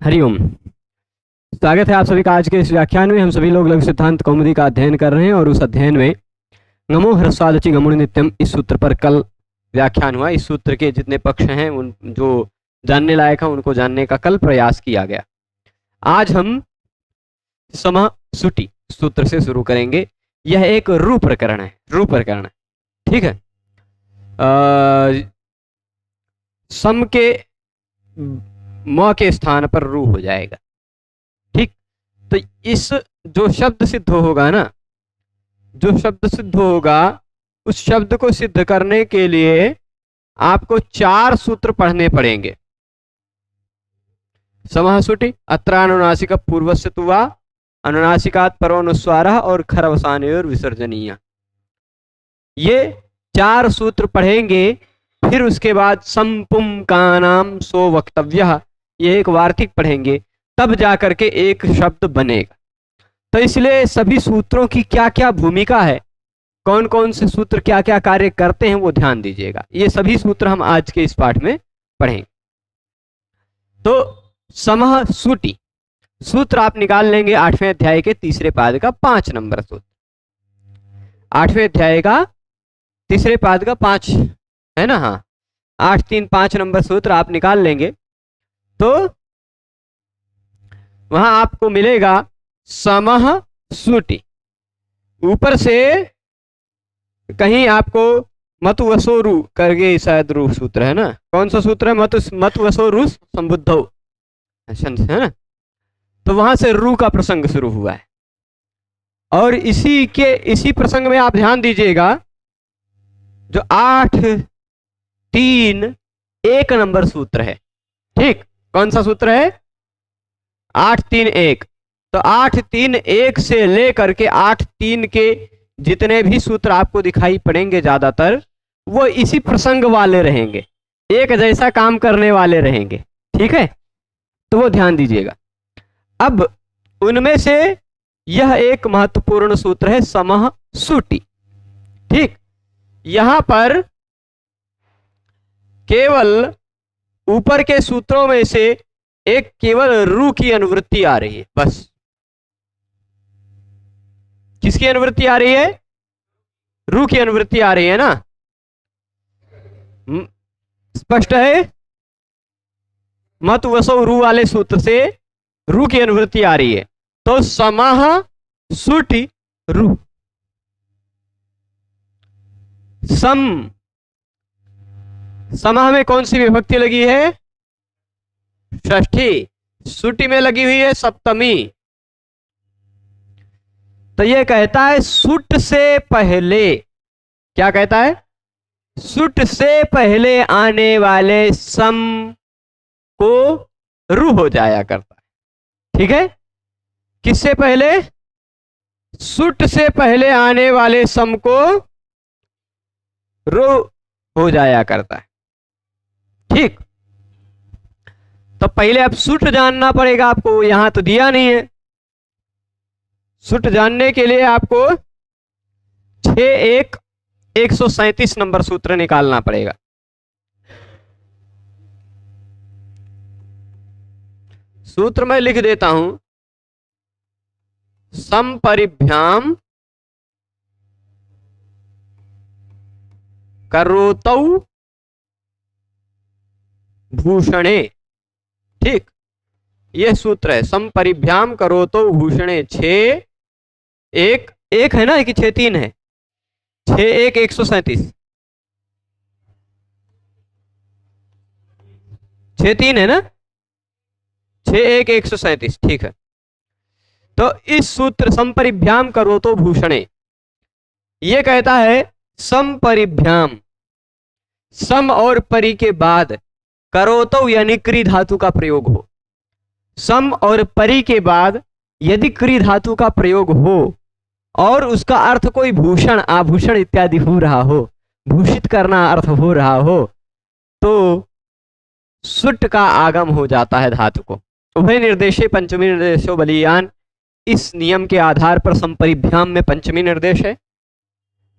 हरिओम। स्वागत है आप सभी का आज के इस व्याख्यान में। हम सभी लोग लघु सिद्धांत कौमुदी का अध्ययन कर रहे हैं और उस अध्ययन में नमो ह्रस्वादचि गमुड़ नित्यम इस सूत्र पर कल व्याख्यान हुआ। इस सूत्र के जितने पक्ष हैं उन जो जानने लायक हैं उनको जानने का कल प्रयास किया गया। आज हम समसुटि सूत्र से शुरू करेंगे। यह एक रू प्रकरण है, रू प्रकरण है, ठीक है। सम के म के स्थान पर रू हो जाएगा, ठीक। तो इस जो शब्द सिद्ध होगा ना, जो शब्द सिद्ध होगा उस शब्द को सिद्ध करने के लिए आपको 4 सूत्र पढ़ने पड़ेंगे। समःसुटि अत्रानुनासिक पूर्वस्य तु वा अनुनासिकात् परोनुस्वारः और खरवसानयोर विसर्जनीय। ये 4 सूत्र पढ़ेंगे। फिर उसके बाद संपुम का नाम सो वक्तव्यः, ये एक वार्तिक पढ़ेंगे, तब जाकर के एक शब्द बनेगा। तो इसलिए सभी सूत्रों की क्या क्या भूमिका है, कौन कौन से सूत्र क्या क्या कार्य करते हैं, वो ध्यान दीजिएगा। ये सभी सूत्र हम आज के इस पाठ में पढ़ेंगे। तो समःसुटि सूत्र आप निकाल लेंगे 8वें अध्याय के तीसरे पाद का 5 नंबर सूत्र। 8वें अध्याय का तीसरे पाद का 5 है ना, हाँ, 8, 3, 5 नंबर सूत्र आप निकाल लेंगे तो वहां आपको मिलेगा समःसुटि। ऊपर से कहीं आपको मत वसोरु करके शायद रू सूत्र है ना, कौन सा सूत्र है, मत वसोरु संबुद्धौ है ना। तो वहां से रू का प्रसंग शुरू हुआ है और इसी प्रसंग में आप ध्यान दीजिएगा जो 8, 3, 1 नंबर सूत्र है, ठीक। कौन सा सूत्र है, 8, 3, 1। तो 8, 3, 1 से लेकर के 8, 3 के जितने भी सूत्र आपको दिखाई पड़ेंगे ज्यादातर वो इसी प्रसंग वाले रहेंगे, एक जैसा काम करने वाले रहेंगे, ठीक है। तो वो ध्यान दीजिएगा। अब उनमें से यह एक महत्वपूर्ण सूत्र है समःसुटि, ठीक। यहां पर केवल ऊपर के सूत्रों में से एक केवल रू की अनुवृत्ति आ रही है, बस। किसकी अनुवृत्ति आ रही है, रू की अनुवृत्ति आ रही है ना, स्पष्ट है। मत वसो रू वाले सूत्र से रू की अनुवृत्ति आ रही है। तो समःसुटि रू। समः में कौन सी विभक्ति लगी है, षष्ठी। सुटि में लगी हुई है सप्तमी। तो यह कहता है सुट से पहले, क्या कहता है, सुट से पहले आने वाले सम को रू हो जाया करता है, ठीक है। किससे पहले, सुट से पहले आने वाले सम को रू हो जाया करता है, ठीक। तो पहले अब सुट जानना पड़ेगा आपको, यहां तो दिया नहीं है। सुट जानने के लिए आपको 6, 1, 137 नंबर सूत्र निकालना पड़ेगा। सूत्र मैं लिख देता हूं, संपरिभ्याम करोतौ भूषणे, ठीक। यह सूत्र है संपरिभ्याम करोतौ भूषणे। 6, 1, 1 है ना कि 6, 3 है, 6, 1, 137, 6, 3 है ना, 6, 1, 137, ठीक है। तो इस सूत्र संपरिभ्याम करोतो भूषणे ये कहता है संपरिभ्याम, सम और परि के बाद करोतो यानी क्री धातु का प्रयोग हो। सम और परि के बाद यदि क्री धातु का प्रयोग हो और उसका अर्थ कोई भूषण, आभूषण इत्यादि हो रहा हो, भूषित करना अर्थ हो रहा हो, तो सुट का आगम हो जाता है धातु को। उभय निर्देशे पंचमी निर्देशो बलीयान, इस नियम के आधार पर संपरिभ्याम में पंचमी निर्देश है।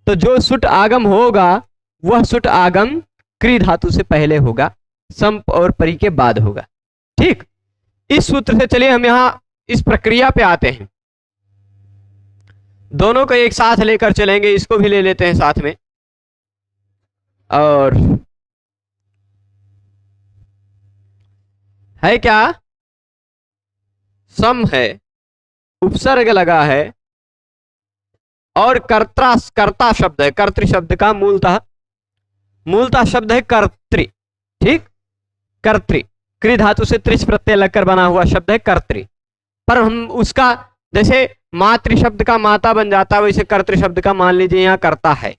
तो जो सुट आगम होगा वह सुट आगम क्री धातु से पहले होगा, संप और परि के बाद होगा, ठीक। इस सूत्र से चलिए हम यहां इस प्रक्रिया पे आते हैं, दोनों को एक साथ लेकर चलेंगे, इसको भी ले लेते हैं साथ में। और है क्या, सम है, उपसर्ग लगा है और कर्ता शब्द है, कर्तृ शब्द का मूलतः शब्द है कर्तृ, ठीक, कर्तृ, कृ धातु से त्रिच प्रत्यय लगकर बना हुआ शब्द है कर्तृ। पर हम उसका जैसे मातृ शब्द का माता बन जाता है, वैसे कर्तृ शब्द का मान लीजिए यहां कर्ता है,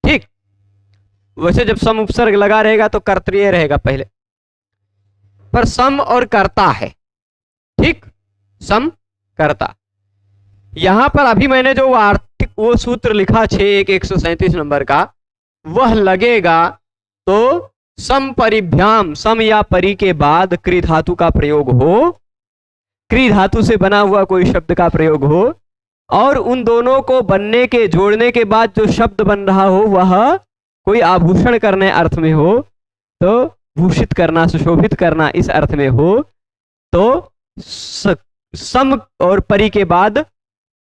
ठीक। वैसे जब सम उपसर्ग लगा रहेगा तो कर्तृ रहेगा पहले, पर सम और कर्ता है, ठीक, सम कर्ता। यहां पर अभी मैंने जो वार्तिक वो सूत्र लिखा 6.137 नंबर का, वह लगेगा तो सम परिभ्याम, सम या परि के बाद कृ धातु का प्रयोग हो, कृ धातु से बना हुआ कोई शब्द का प्रयोग हो, और उन दोनों को बनने के जोड़ने के बाद जो शब्द बन रहा हो वह कोई आभूषण करने अर्थ में हो, तो भूषित करना, सुशोभित करना इस अर्थ में हो, तो सम और परि के बाद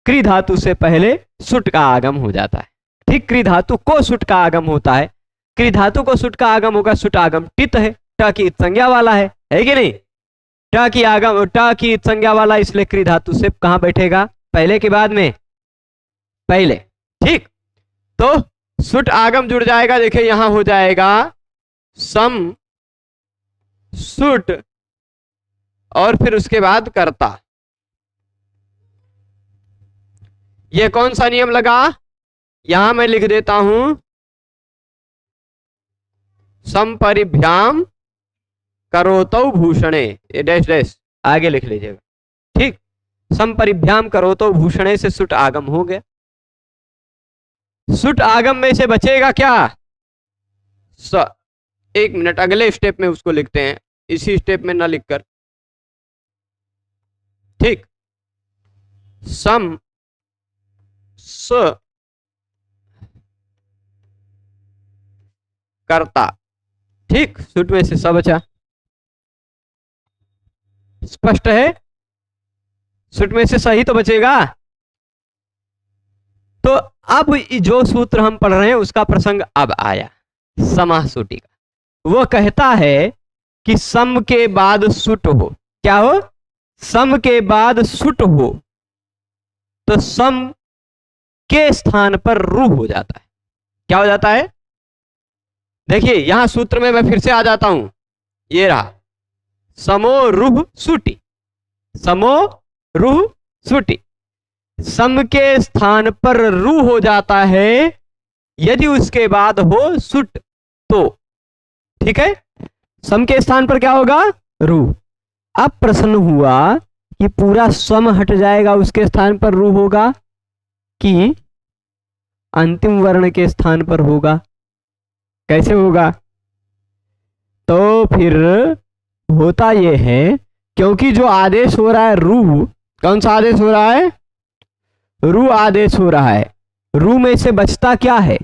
कृ धातु से पहले सुट का आगम हो जाता है, ठीक। कृ धातु को सुट का आगम होता है, कृ धातु को सुट का आगम होगा, सुट आगम टित है, ट की संज्ञा वाला है कि नहीं, ट की आगम, ट की संज्ञा वाला, इसलिए कृ धातु से कहां बैठेगा, पहले के बाद में, पहले, ठीक। तो सुट आगम जुड़ जाएगा, देखिए यहां हो जाएगा सम सुट और फिर उसके बाद कर्ता। यह कौन सा नियम लगा, यहां मैं लिख देता हूं संपरिभ्याम करोतौ भूषणे, ये डैश डैश आगे लिख लीजिएगा, ठीक। संपरिभ्याम करोतौ भूषणे से सुट आगम हो गया। सुट आगम में से बचेगा क्या, एक मिनट, अगले स्टेप में उसको लिखते हैं, इसी स्टेप में ना लिखकर, ठीक। सम स कर्ता, ठीक, सुट में से स बचा, स्पष्ट है, सुट में से सही तो बचेगा। तो अब जो सूत्र हम पढ़ रहे हैं उसका प्रसंग अब आया, समाह सुटी का। वो कहता है कि सम के बाद सुट हो, क्या हो, सम के बाद सुट हो तो सम के स्थान पर रू हो जाता है, क्या हो जाता है, देखिए यहां सूत्र में मैं फिर से आ जाता हूं, ये रहा समो रुह सुटी, समो रुह सुटी, सम के स्थान पर रू हो जाता है यदि उसके बाद हो सुट तो, ठीक है। सम के स्थान पर क्या होगा, रू। अब प्रश्न हुआ कि पूरा सम हट जाएगा, उसके स्थान पर रू होगा कि अंतिम वर्ण के स्थान पर होगा, कैसे होगा, तो फिर होता यह है, क्योंकि जो आदेश हो रहा है रू, कौन सा आदेश हो रहा है, रू आदेश हो रहा है, रू में से बचता क्या है,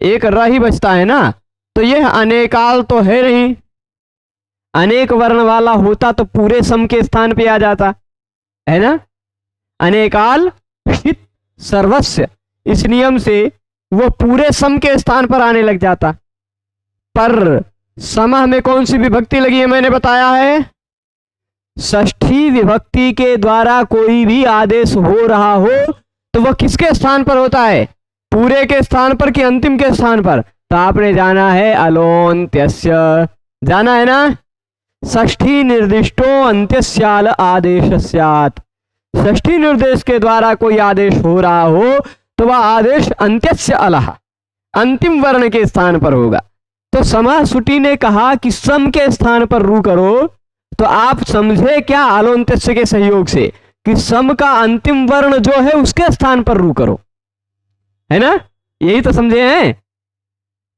एक र ही बचता है ना, तो यह अनेकाल तो है नहीं, अनेक वर्ण वाला होता तो पूरे सम के स्थान पे आ जाता है ना, अनेकाल हित सर्वस्व, इस नियम से वो पूरे सम के स्थान पर आने लग जाता। पर समह में कौन सी विभक्ति लगी है, मैंने बताया है षष्ठी विभक्ति के द्वारा कोई भी आदेश हो रहा हो तो वह किसके स्थान पर होता है, पूरे के स्थान पर कि अंतिम के स्थान पर, तो आपने जाना है अलोन्त्यस्य, जाना है ना, षष्ठी निर्दिष्टो अंत्यस्याल आदेश स्यात्, षष्ठी निर्देश के द्वारा कोई आदेश हो रहा हो तो वह आदेश अंत्यस्य अलह, अंतिम वर्ण के स्थान पर होगा। तो समाह सुटी ने कहा कि सम के स्थान पर रू करो, तो आप समझे क्या अलोन्त्यस्य के सहयोग से कि सम का अंतिम वर्ण जो है उसके स्थान पर रू करो, है ना, यही तो समझे हैं।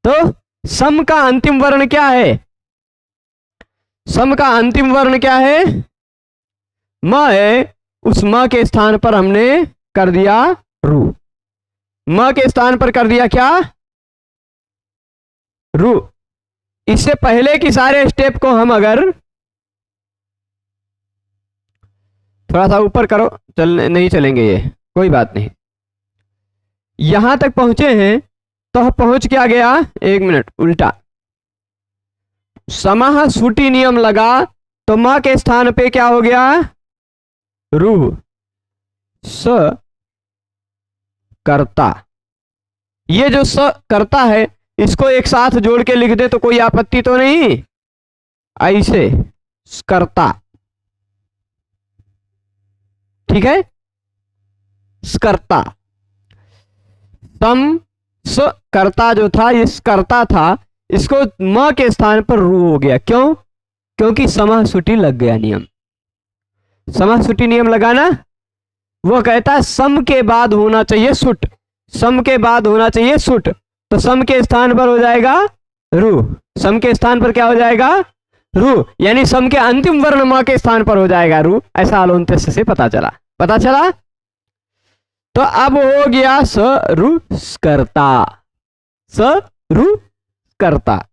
तो सम का अंतिम वर्ण क्या है, सम का अंतिम वर्ण क्या है, म है, उस म के स्थान पर हमने कर दिया रू, म के स्थान पर कर दिया क्या, रू। इससे पहले की सारे स्टेप को हम अगर थोड़ा सा ऊपर करो, नहीं चलेंगे ये, कोई बात नहीं। यहां तक पहुंचे हैं तो पहुंच क्या गया, 1 मिनट उल्टा। समः सुटी नियम लगा तो म के स्थान पे क्या हो गया, रू। स कर्ता, ये जो स कर्ता है इसको एक साथ जोड़ के लिख दे तो कोई आपत्ति तो नहीं, ऐसे कर्ता, ठीक है। स्कर्ता, सम स कर्ता जो था, इस कर्ता था, इसको म के स्थान पर रू हो गया। क्यों? क्योंकि समः सुटी लग गया नियम। समः सुटी नियम लगाना, वो कहता है सम के बाद होना चाहिए सुट, सम के बाद होना चाहिए सुट, तो सम के स्थान पर हो जाएगा रू। सम के स्थान पर क्या हो जाएगा, रू, यानी सम के अंतिम वर्ण म के स्थान पर हो जाएगा रू। ऐसा अलोन्तेस्य से पता चला। तो अब हो गया स रू कर्ता, स रू कर्ता।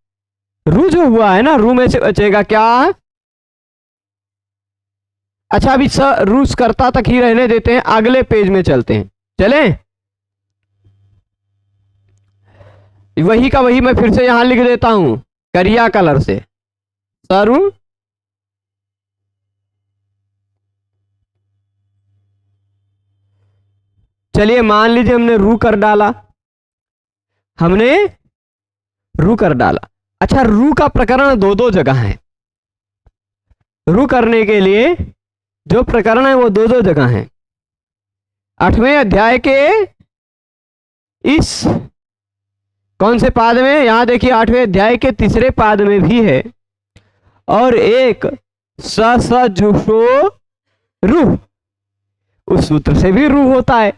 रू जो हुआ है ना, रू में से बचेगा क्या, अच्छा अभी स रू कर्ता तक ही रहने देते हैं, अगले पेज में चलते हैं। चले, वही का वही मैं फिर से यहां लिख देता हूं करिया कलर से, सरू चलिए मान लीजिए हमने रू कर डाला, अच्छा रू का प्रकरण दो जगह है। रू करने के लिए जो प्रकरण है वो दो जगह है। 8वें अध्याय के इस कौन से पाद में, यहां देखिए 8वें अध्याय के 3रे पाद में भी है, और एक स जुषो रू, उस सूत्र से भी रू होता है।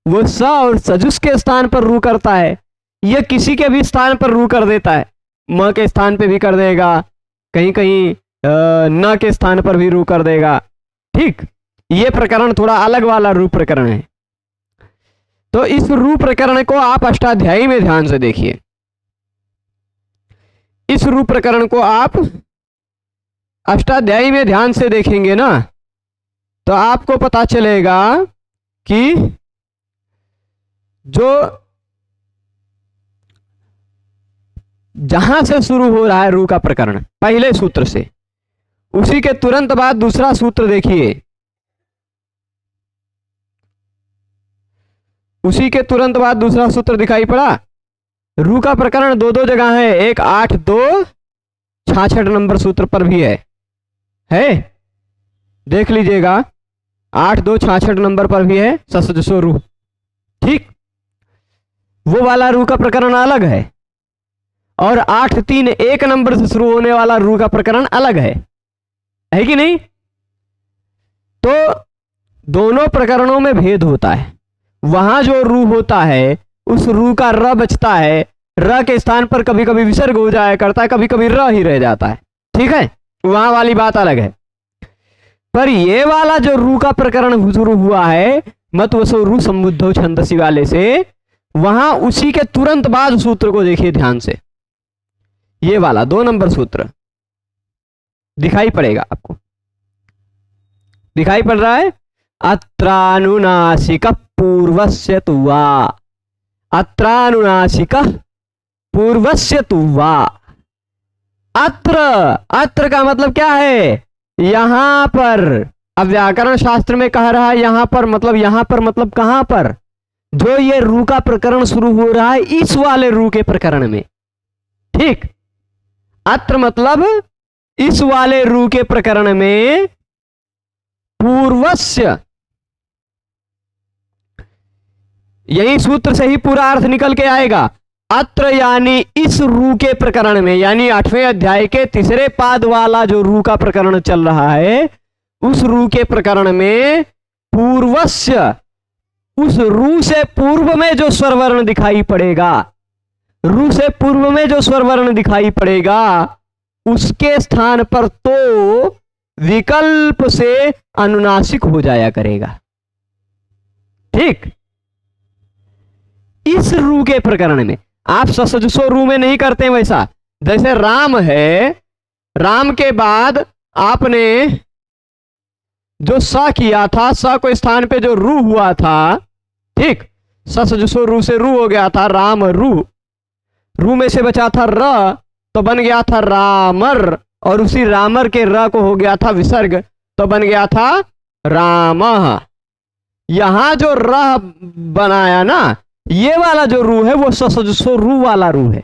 वो स और सजुस के स्थान पर रू करता है, यह किसी के भी स्थान पर रू कर देता है, म के स्थान पे भी कर देगा, कहीं कहीं न के स्थान पर भी रू कर देगा। ठीक, ये प्रकरण थोड़ा अलग वाला रू प्रकरण है। तो इस रू प्रकरण को आप अष्टाध्यायी में ध्यान से देखिए। इस रू प्रकरण को आप अष्टाध्यायी में ध्यान से देखेंगे ना, तो आपको पता चलेगा कि जो जहां से शुरू हो रहा है रू का प्रकरण पहले सूत्र से, उसी के तुरंत बाद दूसरा सूत्र देखिए, उसी के तुरंत बाद दूसरा सूत्र दिखाई पड़ा। रू का प्रकरण दो जगह है, एक 8-2-66 नंबर सूत्र पर भी है, देख लीजिएगा, 8-2-66 नंबर पर भी है ससुजसो रू। ठीक, वो वाला रू का प्रकरण अलग है, और 8-3-1 नंबर से शुरू होने वाला रू का प्रकरण अलग है कि नहीं? तो दोनों प्रकरणों में भेद होता है। वहां जो रू होता है उस रू का र बचता है, र के स्थान पर कभी कभी विसर्ग हो जाया करता है, कभी कभी र ही रह जाता है। ठीक है, वहां वाली बात अलग है। पर ये वाला जो रू का प्रकरण शुरू हुआ है मत वसो रू संबुद्धो छंदसी वाले से, वहां उसी के तुरंत बाद सूत्र को देखिए ध्यान से, ये वाला 2 नंबर सूत्र दिखाई पड़ेगा आपको, दिखाई पड़ रहा है। अत्रानुनासिक पूर्वस्य तु वा, अत्रानुनासिक पूर्वस्य तु वा। अत्र का मतलब क्या है, यहां पर। अब व्याकरण शास्त्र में कह रहा है यहां पर मतलब कहां पर, जो ये रू का प्रकरण शुरू हो रहा है इस वाले रू के प्रकरण में। ठीक, अत्र मतलब इस वाले रू के प्रकरण में पूर्वस्य, यही सूत्र से ही पूरा अर्थ निकल के आएगा। अत्र यानी इस रू के प्रकरण में, यानी 8वें अध्याय के 3रे पाद वाला जो रू का प्रकरण चल रहा है, उस रू के प्रकरण में पूर्वस्य, उस रू से पूर्व में जो स्वरवर्ण दिखाई पड़ेगा, रू से पूर्व में जो स्वरवर्ण दिखाई पड़ेगा, उसके स्थान पर तो विकल्प से अनुनासिक हो जाया करेगा। ठीक, इस रू के प्रकरण में आप ससजुसो रू में नहीं करते वैसा। जैसे राम है, राम के बाद आपने जो स किया था, स को स्थान पे जो रू हुआ था, ठीक, स से जो सो रू से रू हो गया था, राम रू, रू में से बचा था र, तो बन गया था रामर, और उसी रामर के र को हो गया था विसर्ग, तो बन गया था रामः। यहां जो र बनाया ना, ये वाला जो रू है वो सो रू वाला रू है।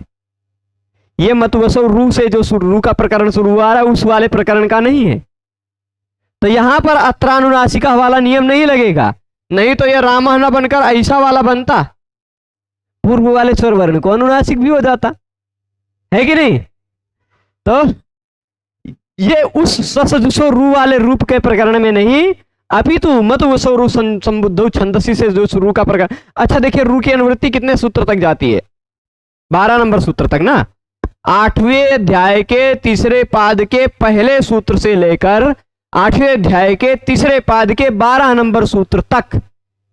ये मतवसो रू से जो रू का प्रकरण शुरू आ रहा है उस वाले प्रकरण का नहीं है। तो यहां पर अत्रानुनासिका वाला नियम नहीं लगेगा, नहीं तो यह रामः न बनकर ऐसा वाला बनता, पूर्व वाले स्वर वर्ण को अनुनासिक भी हो जाता है कि नहीं। तो ये उस ससजुसो रू वाले रूप के प्रकरण में नहीं, अपितु मतवसो रू संबुद्धौ छंदसी से जो रू का प्रकरण। अच्छा देखिए, रू की अनुवृत्ति कितने सूत्र तक जाती है? 12 नंबर सूत्र तक ना। 8वें अध्याय के तीसरे पाद के पहले सूत्र से लेकर 8वें अध्याय के तीसरे पाद के 12 नंबर सूत्र तक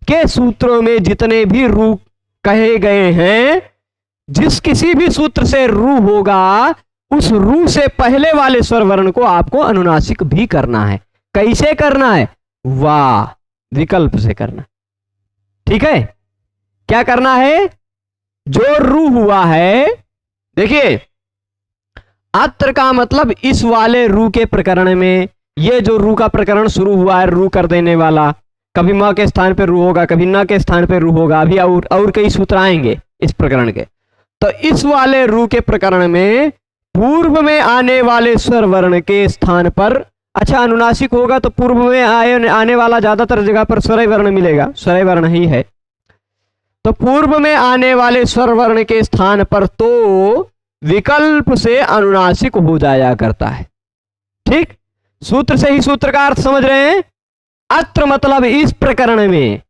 के सूत्रों में जितने भी रू कहे गए हैं, जिस किसी भी सूत्र से रू होगा उस रू से पहले वाले स्वर वर्ण को आपको अनुनासिक भी करना है। कैसे करना है? वाह विकल्प से करना। ठीक है, क्या करना है? जो रू हुआ है, देखिए अत्र का मतलब इस वाले रू के प्रकरण में, ये जो रू का प्रकरण शुरू हुआ है, रू कर देने वाला, कभी म के स्थान पे रू होगा, कभी न के स्थान पे रू होगा, अभी और कई सूत्र आएंगे इस प्रकरण के। तो इस वाले रू के प्रकरण में पूर्व में आने वाले स्वर वर्ण के स्थान पर, अच्छा अनुनासिक होगा तो पूर्व में आने वाला ज्यादातर जगह पर स्वर वर्ण मिलेगा, स्वर वर्ण ही है। तो पूर्व में आने वाले स्वर वर्ण के स्थान पर तो विकल्प से अनुनासिक हो जाया करता है। ठीक, सूत्र से ही सूत्र का अर्थ समझ रहे हैं। अत्र मतलब इस प्रकरण में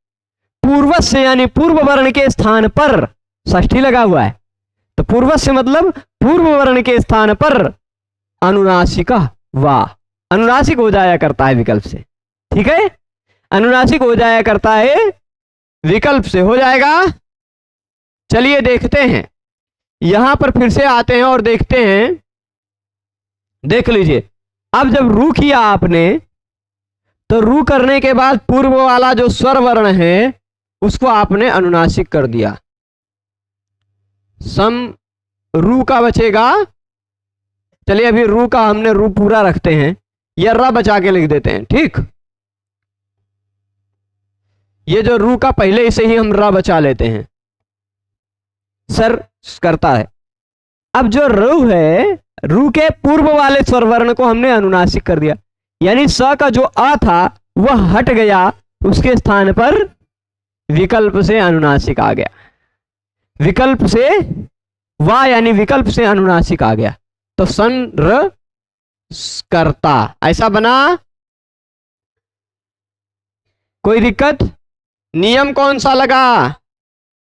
पूर्वस्य यानी पूर्व वर्ण के स्थान पर षष्ठी लगा हुआ है, तो पूर्वस्य मतलब पूर्व वर्ण के स्थान पर अनुनासिका वाह, अनुनासिक हो जाया करता है विकल्प से। ठीक है, अनुनासिक हो जाया करता है विकल्प से, हो जाएगा। चलिए देखते हैं, यहां पर फिर से आते हैं और देखते हैं। देख लीजिए, अब जब रू किया आपने, तो रू करने के बाद पूर्व वाला जो स्वर वर्ण है उसको आपने अनुनासिक कर दिया। सम रू का बचेगा। चलिए अभी रू का हमने रू पूरा रखते हैं, या र बचा के लिख देते हैं। ठीक, ये जो रू का पहले से ही हम र बचा लेते हैं, सर करता है। अब जो रू है, रू के पूर्व वाले स्वर वर्ण को हमने अनुनासिक कर दिया, यानी स का जो आ था वह हट गया, उसके स्थान पर विकल्प से अनुनासिक आ गया। विकल्प से वाह यानी विकल्प से अनुनासिक आ गया, तो सन र करता ऐसा बना। कोई दिक्कत? नियम कौन सा लगा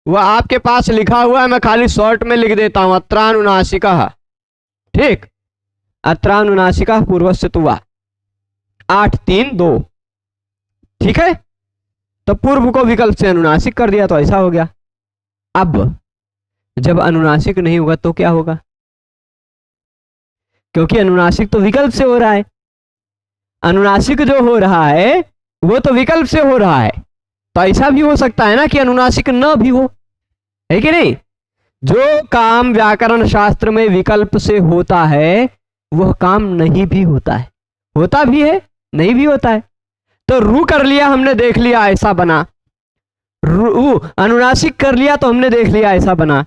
वह आपके पास लिखा हुआ है, मैं खाली शॉर्ट में लिख देता हूं। अत्रानुनासिका, ठीक, अत्रानुनासिका पूर्वस्य तुवा 8-3-2। ठीक है, तो पूर्व को विकल्प से अनुनासिक कर दिया तो ऐसा हो गया। अब जब अनुनासिक नहीं होगा तो क्या होगा? क्योंकि अनुनासिक तो विकल्प से हो रहा है, अनुनासिक जो हो रहा है वो तो विकल्प से हो रहा है, तो ऐसा भी हो सकता है ना कि अनुनासिक न भी हो, है कि नहीं? जो काम व्याकरण शास्त्र में विकल्प से होता है वह काम नहीं भी होता है, होता भी है नहीं भी होता है। तो रू कर लिया हमने, देख लिया ऐसा बना। रू अनुनासिक कर लिया तो हमने देख लिया ऐसा बना।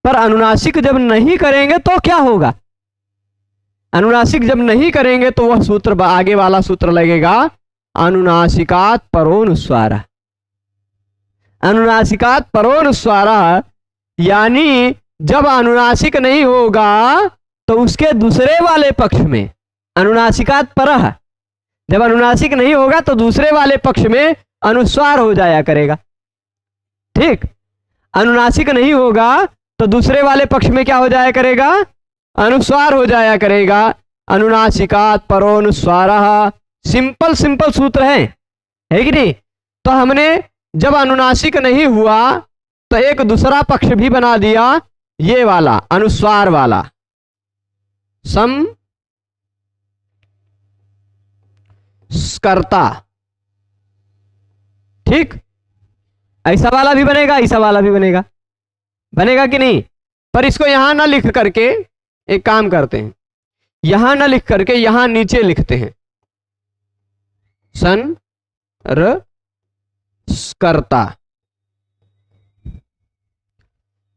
पर अनुनासिक जब नहीं करेंगे तो क्या होगा? अनुनासिक जब नहीं करेंगे तो वह सूत्र आगे वाला सूत्र लगेगा, अनुनासिकात परोनुस्वार। अनुनासिकात परोनुस्वार यानी जब अनुनासिक नहीं होगा तो उसके दूसरे वाले पक्ष में, अनुनासिकात परः, जब अनुनासिक नहीं होगा तो दूसरे वाले पक्ष में अनुस्वार हो जाया करेगा। ठीक, अनुनासिक नहीं होगा तो दूसरे वाले पक्ष में क्या हो जाया करेगा? अनुस्वार हो जाया करेगा। अनुनासिकात परोनुस्वारः सिंपल सिंपल सूत्र है कि नहीं? तो हमने जब अनुनासिक नहीं हुआ तो एक दूसरा पक्ष भी बना दिया, ये वाला अनुस्वार वाला, सम कर्ता। ठीक, ऐसा वाला भी बनेगा, ऐसा वाला भी बनेगा, बनेगा कि नहीं। पर इसको यहां ना लिख करके एक काम करते हैं, यहां ना लिख करके यहां नीचे लिखते हैं, सन र कर्ता।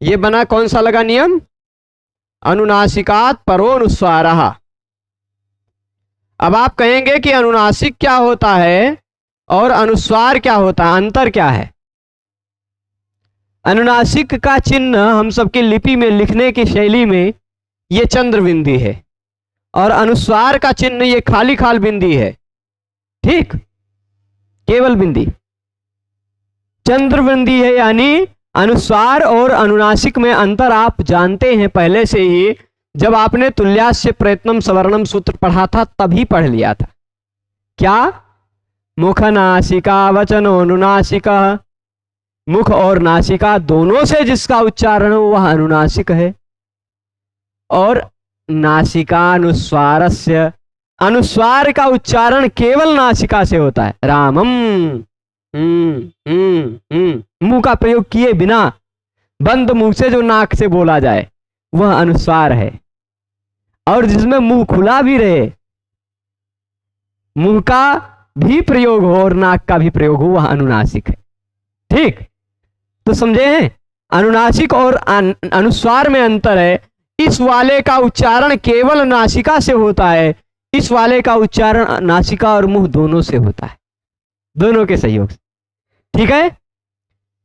ये बना कौन सा लगा नियम, अनुनासिकात परोनुस्वारः। अब आप कहेंगे कि अनुनासिक क्या होता है और अनुस्वार क्या होता है, अंतर क्या है। अनुनासिक का चिन्ह हम सबकी लिपि में लिखने की शैली में ये चंद्र बिंदी है, और अनुस्वार का चिन्ह ये खाली खाल बिंदी है, ठीक, केवल बिंदी। चंद्र बिंदी है, यानी अनुस्वार और अनुनासिक में अंतर आप जानते हैं पहले से ही, जब आपने तुल्यास्य प्रयत्नम सवर्णम सूत्र पढ़ा था तभी पढ़ लिया था। क्या, मुख नासिका वचनो अनुनासिका, मुख और नासिका दोनों से जिसका उच्चारण हो वह अनुनासिक है। और नासिकानुस्वारस्य, अनुस्वार का उच्चारण केवल नासिका से होता है। रामम, मुंह का प्रयोग किए बिना बंद मुंह से जो नाक से बोला जाए वह अनुस्वार है, और जिसमें मुंह खुला भी रहे, मुंह का भी प्रयोग हो और नाक का भी प्रयोग हो, वह अनुनासिक है। ठीक, तो समझे हैं, अनुनासिक और अनुस्वार में अंतर है। इस वाले का उच्चारण केवल नासिका से होता है, इस वाले का उच्चारण नासिका और मुंह दोनों से होता है, दोनों के सहयोग से। ठीक है,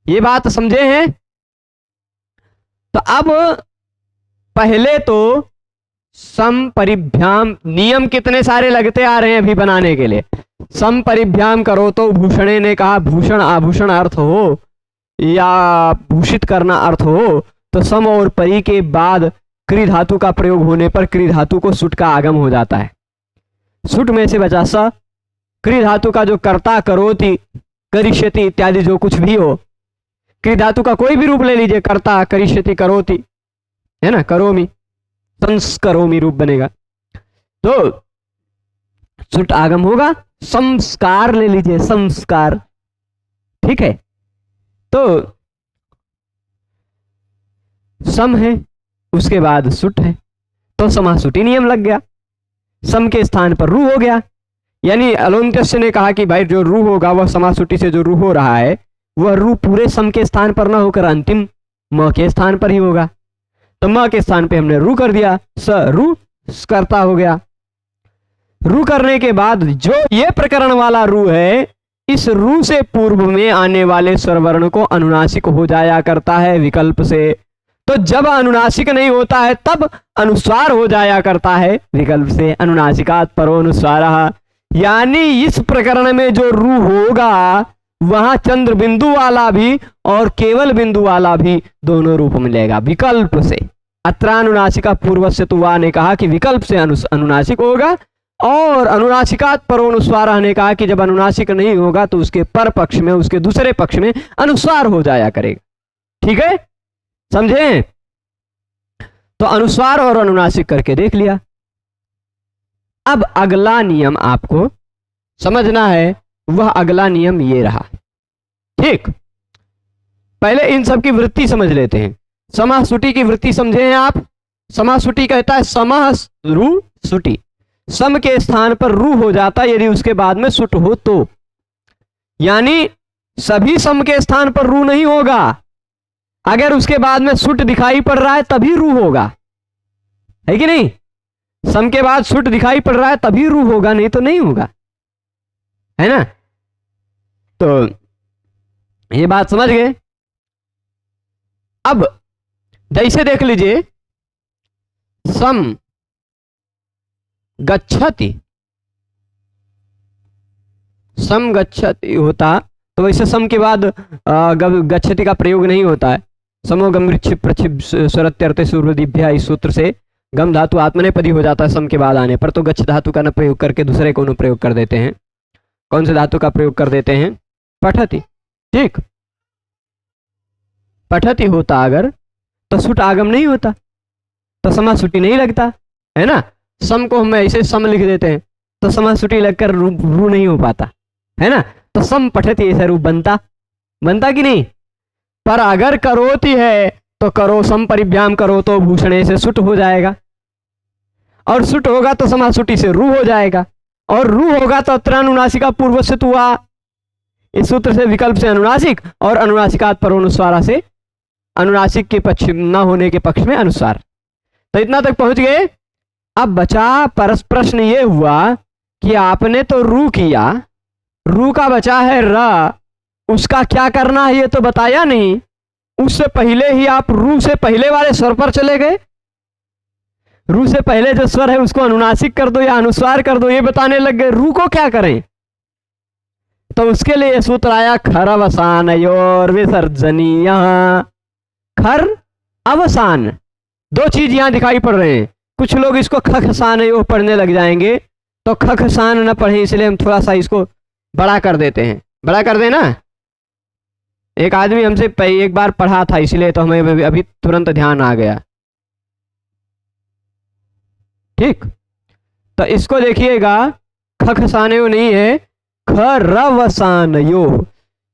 ये बात समझे हैं। तो अब पहले तो सम परिभ्याम, नियम कितने सारे लगते आ रहे हैं अभी बनाने के लिए। सम परिभ्याम करो तो भूषणे ने कहा, भूषण आभूषण अर्थ हो या भूषित करना अर्थ हो, तो सम और परि के बाद क्री धातु का प्रयोग होने पर क्री धातु को सुट का आगम हो जाता है। सुट में से बचा स, क्री धातु का जो कर्ता, करोति, करिष्यति इत्यादि जो कुछ भी हो, क्री धातु का कोई भी रूप ले लीजिए, कर्ता, करिष्यति, करोति, है ना, करोमि, संस्करोमि रूप बनेगा, तो सुट आगम होगा। संस्कार ले लीजिए, संस्कार, ठीक है। तो सम है, उसके बाद सुट है, तो समासुटी नियम लग गया, सम के स्थान पर रू हो गया। यानी अलोन्त्यस्य ने कहा कि भाई जो रू होगा वह समासुटी से जो रू हो रहा है वह रू पूरे सम के स्थान पर ना होकर अंतिम म के स्थान पर ही होगा, तो म के स्थान पे हमने रू कर दिया, स रू कर्ता हो गया। रू करने के बाद जो ये प्रकरण वाला रू है, इस रू से पूर्व में आने वाले स्वरवर्ण को अनुनासिक हो जाया करता है विकल्प से। तो जब अनुनासिक नहीं होता है तब अनुस्वार हो जाया करता है विकल्प से, अनुनासिकात परोनुस्वारः। यानी इस प्रकरण में जो रू होगा वहां चंद्र बिंदु वाला भी और केवल बिंदु वाला भी दोनों रूप मिलेगा विकल्प से। अत्रानुनासिका पूर्वस्य तुवा ने कहा कि विकल्प से अनुनासिक होगा, और अनुनासिकात परोनुस्वारः ने कहा कि जब अनुनासिक नहीं होगा तो उसके पर पक्ष में, उसके दूसरे पक्ष में अनुस्वार हो जाया करेगा। ठीक है, समझे। तो अनुस्वार और अनुनासिक करके देख लिया। अब अगला नियम आपको समझना है, वह अगला नियम ये रहा। ठीक, पहले इन सब की वृत्ति समझ लेते हैं। समासुटी की वृत्ति समझे हैं आप। समासुटी कहता है समः रू सुटी, सम के स्थान पर रू हो जाता यदि उसके बाद में सुट हो तो, यानी सभी सम के स्थान पर रू नहीं होगा, अगर उसके बाद में सुट दिखाई पड़ रहा है तभी रू होगा, है कि नहीं। सम के बाद सुट दिखाई पड़ रहा है तभी रू होगा, नहीं तो नहीं होगा, है ना। तो ये बात समझ गए। अब जैसे देख लीजिए, सम गच्छति, सम गच्छति होता तो वैसे सम के बाद गच्छति का प्रयोग नहीं होता है। समो गमृच्छ प्रच्छिप स्वरत्यर्थे सूर्यदिभ्या, इस सूत्र से गम धातु आत्मनेपदी हो जाता है सम के बाद आने पर, तो गच्छ धातु का न प्रयोग करके दूसरे को न प्रयोग कर देते हैं। कौन से धातु का प्रयोग कर देते हैं, पठति। ठीक, पठति होता अगर तो सुट आगम नहीं होता, तो समासुटी नहीं लगता, है ना। सम को हम ऐसे सम लिख देते हैं तो समासुटी लगकर रू नहीं हो पाता, है ना। तो सम पठति ऐसा रूप बनता कि नहीं। पर अगर करोति है तो करो सम परिभ्याम करो तो भूषणे से सुट हो जाएगा, और सुट होगा तो समासुटी से रू हो जाएगा, और रू होगा तो अत्र अनुनासिका पूर्वस्थित हुआ। इस सूत्र से विकल्प से अनुनासिक और अनुनासिकात परोनुस्वारा से अनुनासिक के पक्ष न होने के पक्ष में अनुस्वार। तो इतना तक पहुंच गए। अब बचा प्रश्न ये हुआ कि आपने तो रू किया, रू का बचा है र, उसका क्या करना है ये तो बताया नहीं। उससे पहले ही आप रू से पहले वाले स्वर पर चले गए। रू से पहले जो स्वर है उसको अनुनासिक कर दो या अनुस्वार कर दो, ये बताने लग गए। रू को क्या करें? तो उसके लिए सूत्र आया खर अवसानयोर विसर्जनीय। खर अवसान दो चीज यहां दिखाई पड़ रहे हैं। कुछ लोग इसको खखसानयो पढ़ने लग जाएंगे, तो खखसान न पढ़े, इसलिए हम थोड़ा सा इसको बड़ा कर देते हैं। बड़ा कर देना। एक आदमी हमसे एक बार पढ़ा था, इसलिए तो हमें अभी तुरंत ध्यान आ गया। ठीक, तो इसको देखिएगा, खखसानयो नहीं है, खरवसानयो।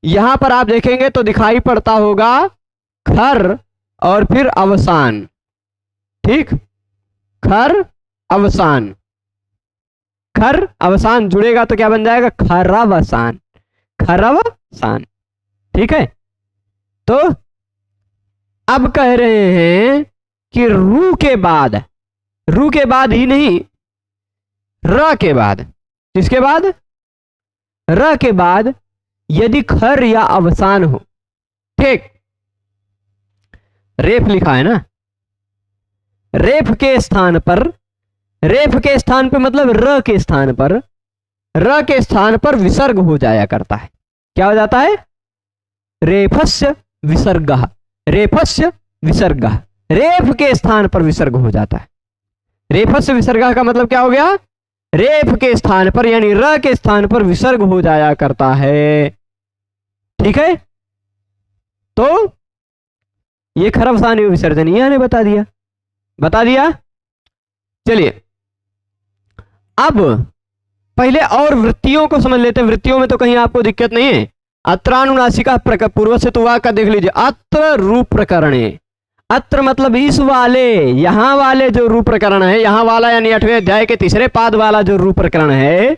यहां पर आप देखेंगे तो दिखाई पड़ता होगा खर और फिर अवसान। ठीक, खर अवसान, खर अवसान जुड़ेगा तो क्या बन जाएगा? खरवसान, खरवसान। ठीक है, तो अब कह रहे हैं कि रू के बाद, रू के बाद ही नहीं, र के बाद, किसके बाद? र के बाद यदि खर या अवसान हो। ठीक, रेफ लिखा है ना, रेफ के स्थान पर, रेफ के स्थान पर मतलब र के स्थान पर, र के स्थान पर विसर्ग हो जाया करता है। क्या हो जाता है? रेफस्य विसर्गः, रेफस्य विसर्गः, रेफ के स्थान पर विसर्ग हो जाता है। रेफस्य विसर्गः का मतलब क्या हो गया? रेफ के स्थान पर यानी र के स्थान पर विसर्ग हो जाया करता है। ठीक है, तो ये खरवसानय विसर्जनीय ने बता दिया, बता दिया। चलिए अब पहले और वृत्तियों को समझ लेते हैं। वृत्तियों में तो कहीं आपको दिक्कत नहीं है। अत्रानुनासिका पूर्व से तुवा का देख लीजिए। अत्र रूप प्रकरणे, अत्र मतलब इस वाले, यहां वाले जो रूप प्रकरण है, यहां वाला यानी 8वें अध्याय के तीसरे पाद वाला जो रूप प्रकरण है,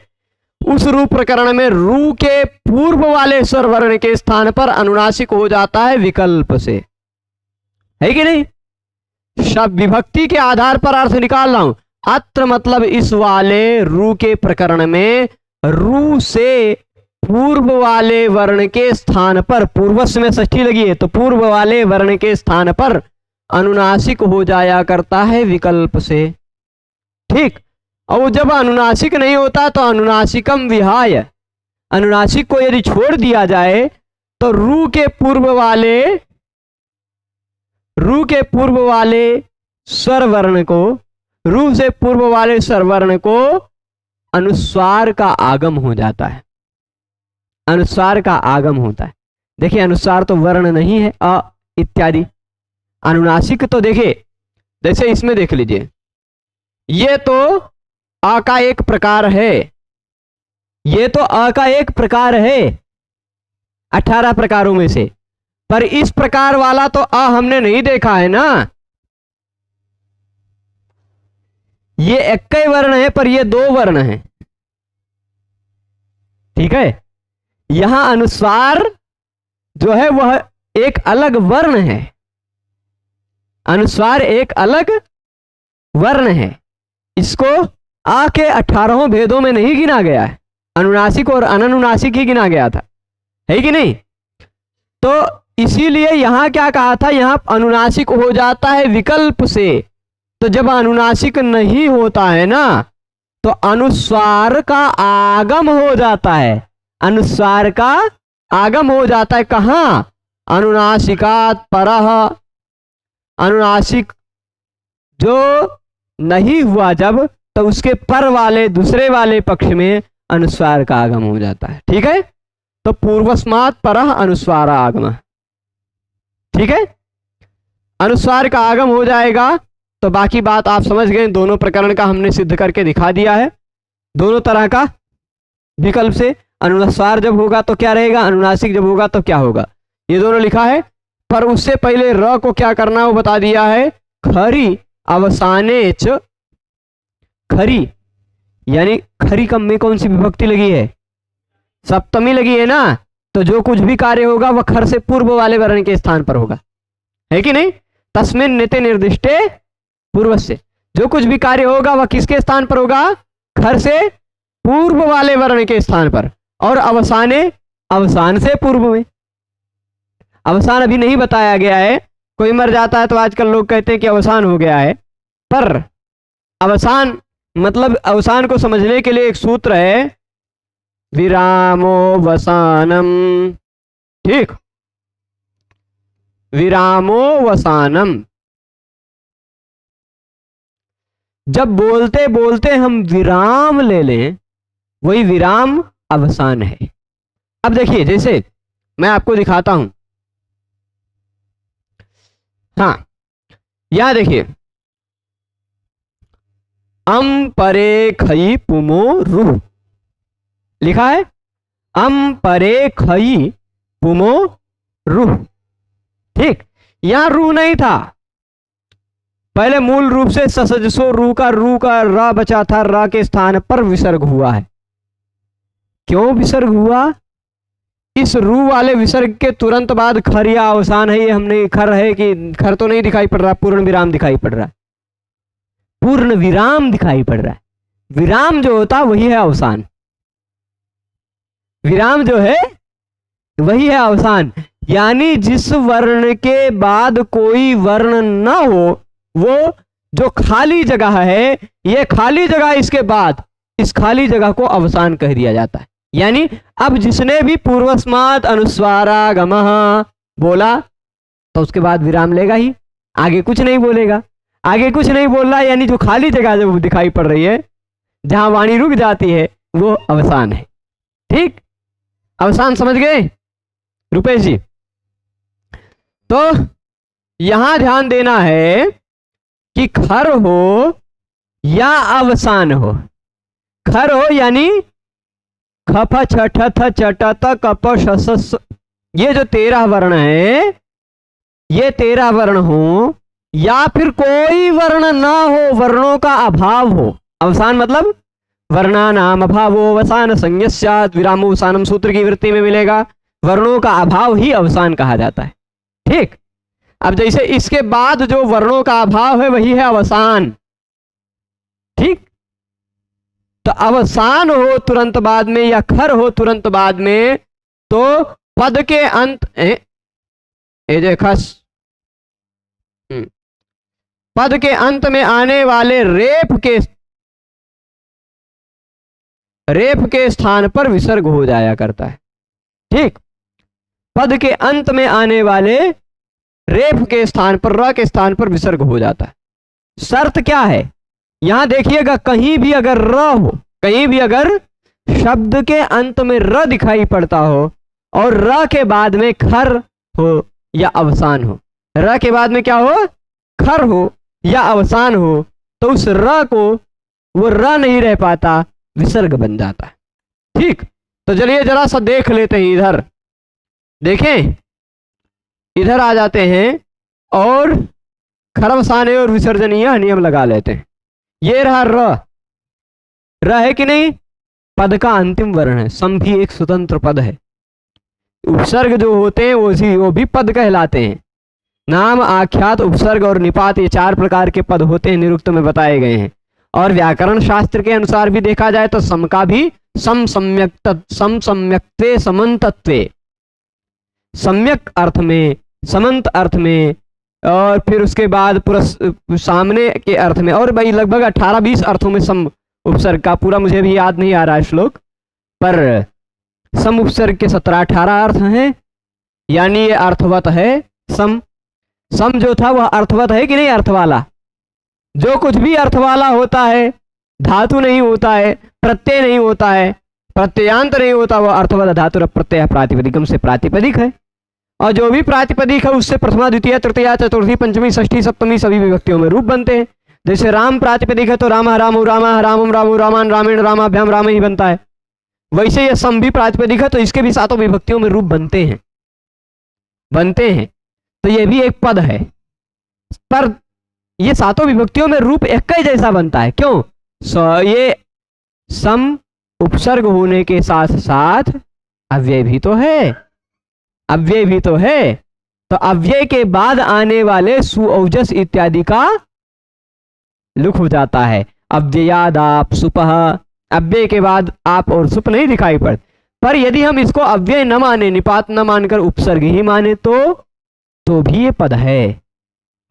उस रूप प्रकरण में रू के पूर्व वाले स्वर वर्ण के स्थान पर अनुनासिक हो जाता है विकल्प से, है कि नहीं? शब्द विभक्ति के आधार पर अर्थ निकाल रहा हूं। अत्र मतलब इस वाले रू के प्रकरण में रू से पूर्व वाले वर्ण के स्थान पर, पूर्वस्व में षष्ठी लगी है तो पूर्व वाले वर्ण के स्थान पर अनुनासिक हो जाया करता है विकल्प से। ठीक, और जब अनुनासिक नहीं होता तो अनुनासिकम विहाय, अनुनासिक को यदि छोड़ दिया जाए तो रू के पूर्व वाले स्वर वर्ण को, रू से पूर्व वाले स्वर वर्ण को अनुस्वार का आगम हो जाता है, अनुस्वार का आगम होता है। देखिए अनुस्वार तो वर्ण नहीं है, अ इत्यादि। अनुनासिक तो देखिए, जैसे इसमें देख लीजिए, ये तो अ का एक प्रकार है, ये तो अ का एक प्रकार है 18 प्रकारों में से, पर इस प्रकार वाला तो अ हमने नहीं देखा है ना। ये एक ही वर्ण है पर ये 2 वर्ण है। ठीक है, यहां अनुस्वार जो है वह एक अलग वर्ण है, अनुस्वार एक अलग वर्ण है। इसको आ के 18 भेदों में नहीं गिना गया है, अनुनासिक और अननुनासिक ही गिना गया था, है कि नहीं? तो इसीलिए यहां क्या कहा था, यहां अनुनासिक हो जाता है विकल्प से। तो जब अनुनासिक नहीं होता है ना तो अनुस्वार का आगम हो जाता है, अनुस्वार का आगम हो जाता है। कहां? अनुनासिकात परः, अनुनासिक जो नहीं हुआ जब, तो उसके पर वाले दूसरे वाले पक्ष में अनुस्वार का आगम हो जाता है। ठीक है, तो पूर्वस्मात् परः अनुस्वार आगम। ठीक है, अनुस्वार का आगम हो जाएगा तो बाकी बात आप समझ गए। दोनों प्रकरण का हमने सिद्ध करके दिखा दिया है, दोनों तरह का विकल्प से। अनुस्वार जब होगा तो क्या रहेगा, अनुनासिक जब होगा तो क्या होगा, ये दोनों लिखा है। पर उससे पहले र को क्या करना वो बता दिया है, खरी अवसाने च, खरी यानी खरी कम में कौन सी विभक्ति लगी है, सप्तमी लगी है ना, तो जो कुछ भी कार्य होगा वह खर से पूर्व वाले वर्ण के स्थान पर होगा, है कि नहीं। तस्मिन् निते निर्दिष्टे पूर्व से, जो कुछ भी कार्य होगा वह किसके स्थान पर होगा, खर से पूर्व वाले वर्ण के स्थान पर। और अवसाने, अवसान से पूर्व में, अवसान अभी नहीं बताया गया है, कोई मर जाता है तो आजकल लोग कहते हैं कि अवसान हो गया है, पर अवसान मतलब अवसान को समझने के लिए एक सूत्र है, विरामो वसानम, ठीक, विरामो वसानम। जब बोलते बोलते हम विराम ले लें, वही विराम अवसान है। अब देखिए, जैसे मैं आपको दिखाता हूं, हाँ यहां देखिए, अम परे खई पुमो रूह लिखा है, अम परे खई पुमो रूह, ठीक। यहां रू नहीं था, पहले मूल रूप से ससजसो रू का रा बचा था, रा के स्थान पर विसर्ग हुआ है। क्यों विसर्ग हुआ, इस रू वाले विसर्ग के तुरंत बाद खर या अवसान है, ये हमने खर है कि खर तो नहीं दिखाई पड़ रहा, पूर्ण विराम दिखाई पड़ रहा है, पूर्ण विराम दिखाई पड़ रहा है। विराम जो होता वही है अवसान, विराम जो है वही है अवसान। यानी जिस वर्ण के बाद कोई वर्ण ना हो, वो जो खाली जगह है, ये खाली जगह, इसके बाद इस खाली जगह को अवसान कह दिया जाता है। यानी अब जिसने भी पूर्वस्मात् अनुस्वारागमः बोला तो उसके बाद विराम लेगा ही, आगे कुछ नहीं बोलेगा, आगे कुछ नहीं बोल रहा, यानी जो खाली जगह जो दिखाई पड़ रही है, जहां वाणी रुक जाती है, वो अवसान है, ठीक। अवसान समझ गए रुपेश जी। तो यहां ध्यान देना है कि खर हो या अवसान हो, खर हो यानी खफ छठ थ चट त कप शस, ये जो 13 वर्ण है, ये 13 वर्ण हो, या फिर कोई वर्ण ना हो, वर्णों का अभाव हो। अवसान मतलब वर्णानाम अभावो अवसान संज्ञस्यात्, विरामोवसानम सूत्र की वृत्ति में मिलेगा, वर्णों का अभाव ही अवसान कहा जाता है, ठीक। अब जैसे इसके बाद जो वर्णों का अभाव है वही है अवसान, ठीक। तो अवसान हो तुरंत बाद में या खर हो तुरंत बाद में, तो पद के अंत पद के अंत में आने वाले रेप के स्थान पर विसर्ग हो जाया करता है, ठीक। पद के अंत में आने वाले रेप के स्थान पर, र के स्थान पर विसर्ग हो जाता है। शर्त क्या है, यहां देखिएगा, कहीं भी अगर र हो, कहीं भी अगर शब्द के अंत में र दिखाई पड़ता हो और र के बाद में खर हो या अवसान हो, र के बाद में क्या हो, खर हो या अवसान हो, तो उस र को वो र नहीं रह पाता, विसर्ग बन जाता है, ठीक। तो चलिए जरा सा देख लेते हैं, इधर देखें, इधर आ जाते हैं और खरवसाने और विसर्जनीय नियम लगा लेते हैं। ये रहा र है कि नहीं, पद का अंतिम वर्ण है, सम भी एक स्वतंत्र पद है, उपसर्ग जो होते हैं वो भी पद कहलाते हैं। नाम, आख्यात, उपसर्ग और निपात, ये 4 प्रकार के पद होते हैं, निरुक्त में बताए गए हैं। और व्याकरण शास्त्र के अनुसार भी देखा जाए तो सम का भी सम सम्यक्त्वे समन्तत्वे, सम्यक अर्थ में, समंत अर्थ में, और फिर उसके बाद पूरा सामने के अर्थ में, और भाई लगभग 18-20 अर्थों में सम उपसर्ग का, पूरा मुझे भी याद नहीं आ रहा है श्लोक, पर सम उपसर्ग के 17-18 अर्थ हैं, यानी ये अर्थवत है। सम जो था वह अर्थवत है कि नहीं, अर्थ वाला, जो कुछ भी अर्थ वाला होता है, धातु नहीं होता है, प्रत्यय नहीं होता है, प्रत्ययांत नहीं होता, वह अर्थवत धातु प्रत्यय प्रातिपदिकम से प्रातिपदिक है। और जो भी प्रातिपदिक है उससे प्रथमा, द्वितीय, तृतीया, चतुर्थी, पंचमी, षष्ठी, सप्तमी सभी विभक्तियों में रूप बनते हैं। जैसे राम प्रातिपदिक है तो रामा रामो रामा, रामम रामो रामान, रामेण रामाभ्याम राम ही बनता है। वैसे ये सम भी प्रातिपदिक है, तो इसके भी सातों विभक्तियों में रूप बनते हैं, तो ये भी एक पद है, पर ये सातों विभक्तियों में रूप एक ही जैसा बनता है। क्यों? ये सम उपसर्ग होने के साथ साथ अव्यय भी तो है, तो अव्यय के बाद आने वाले सु औजस इत्यादि का लुक हो जाता है। अव्ययाद आप सुपह, अव्यय के बाद आप और सुप नहीं दिखाई पड़ते, पर यदि हम इसको अव्यय न माने, निपात न मानकर उपसर्ग ही माने तो भी ये पद है।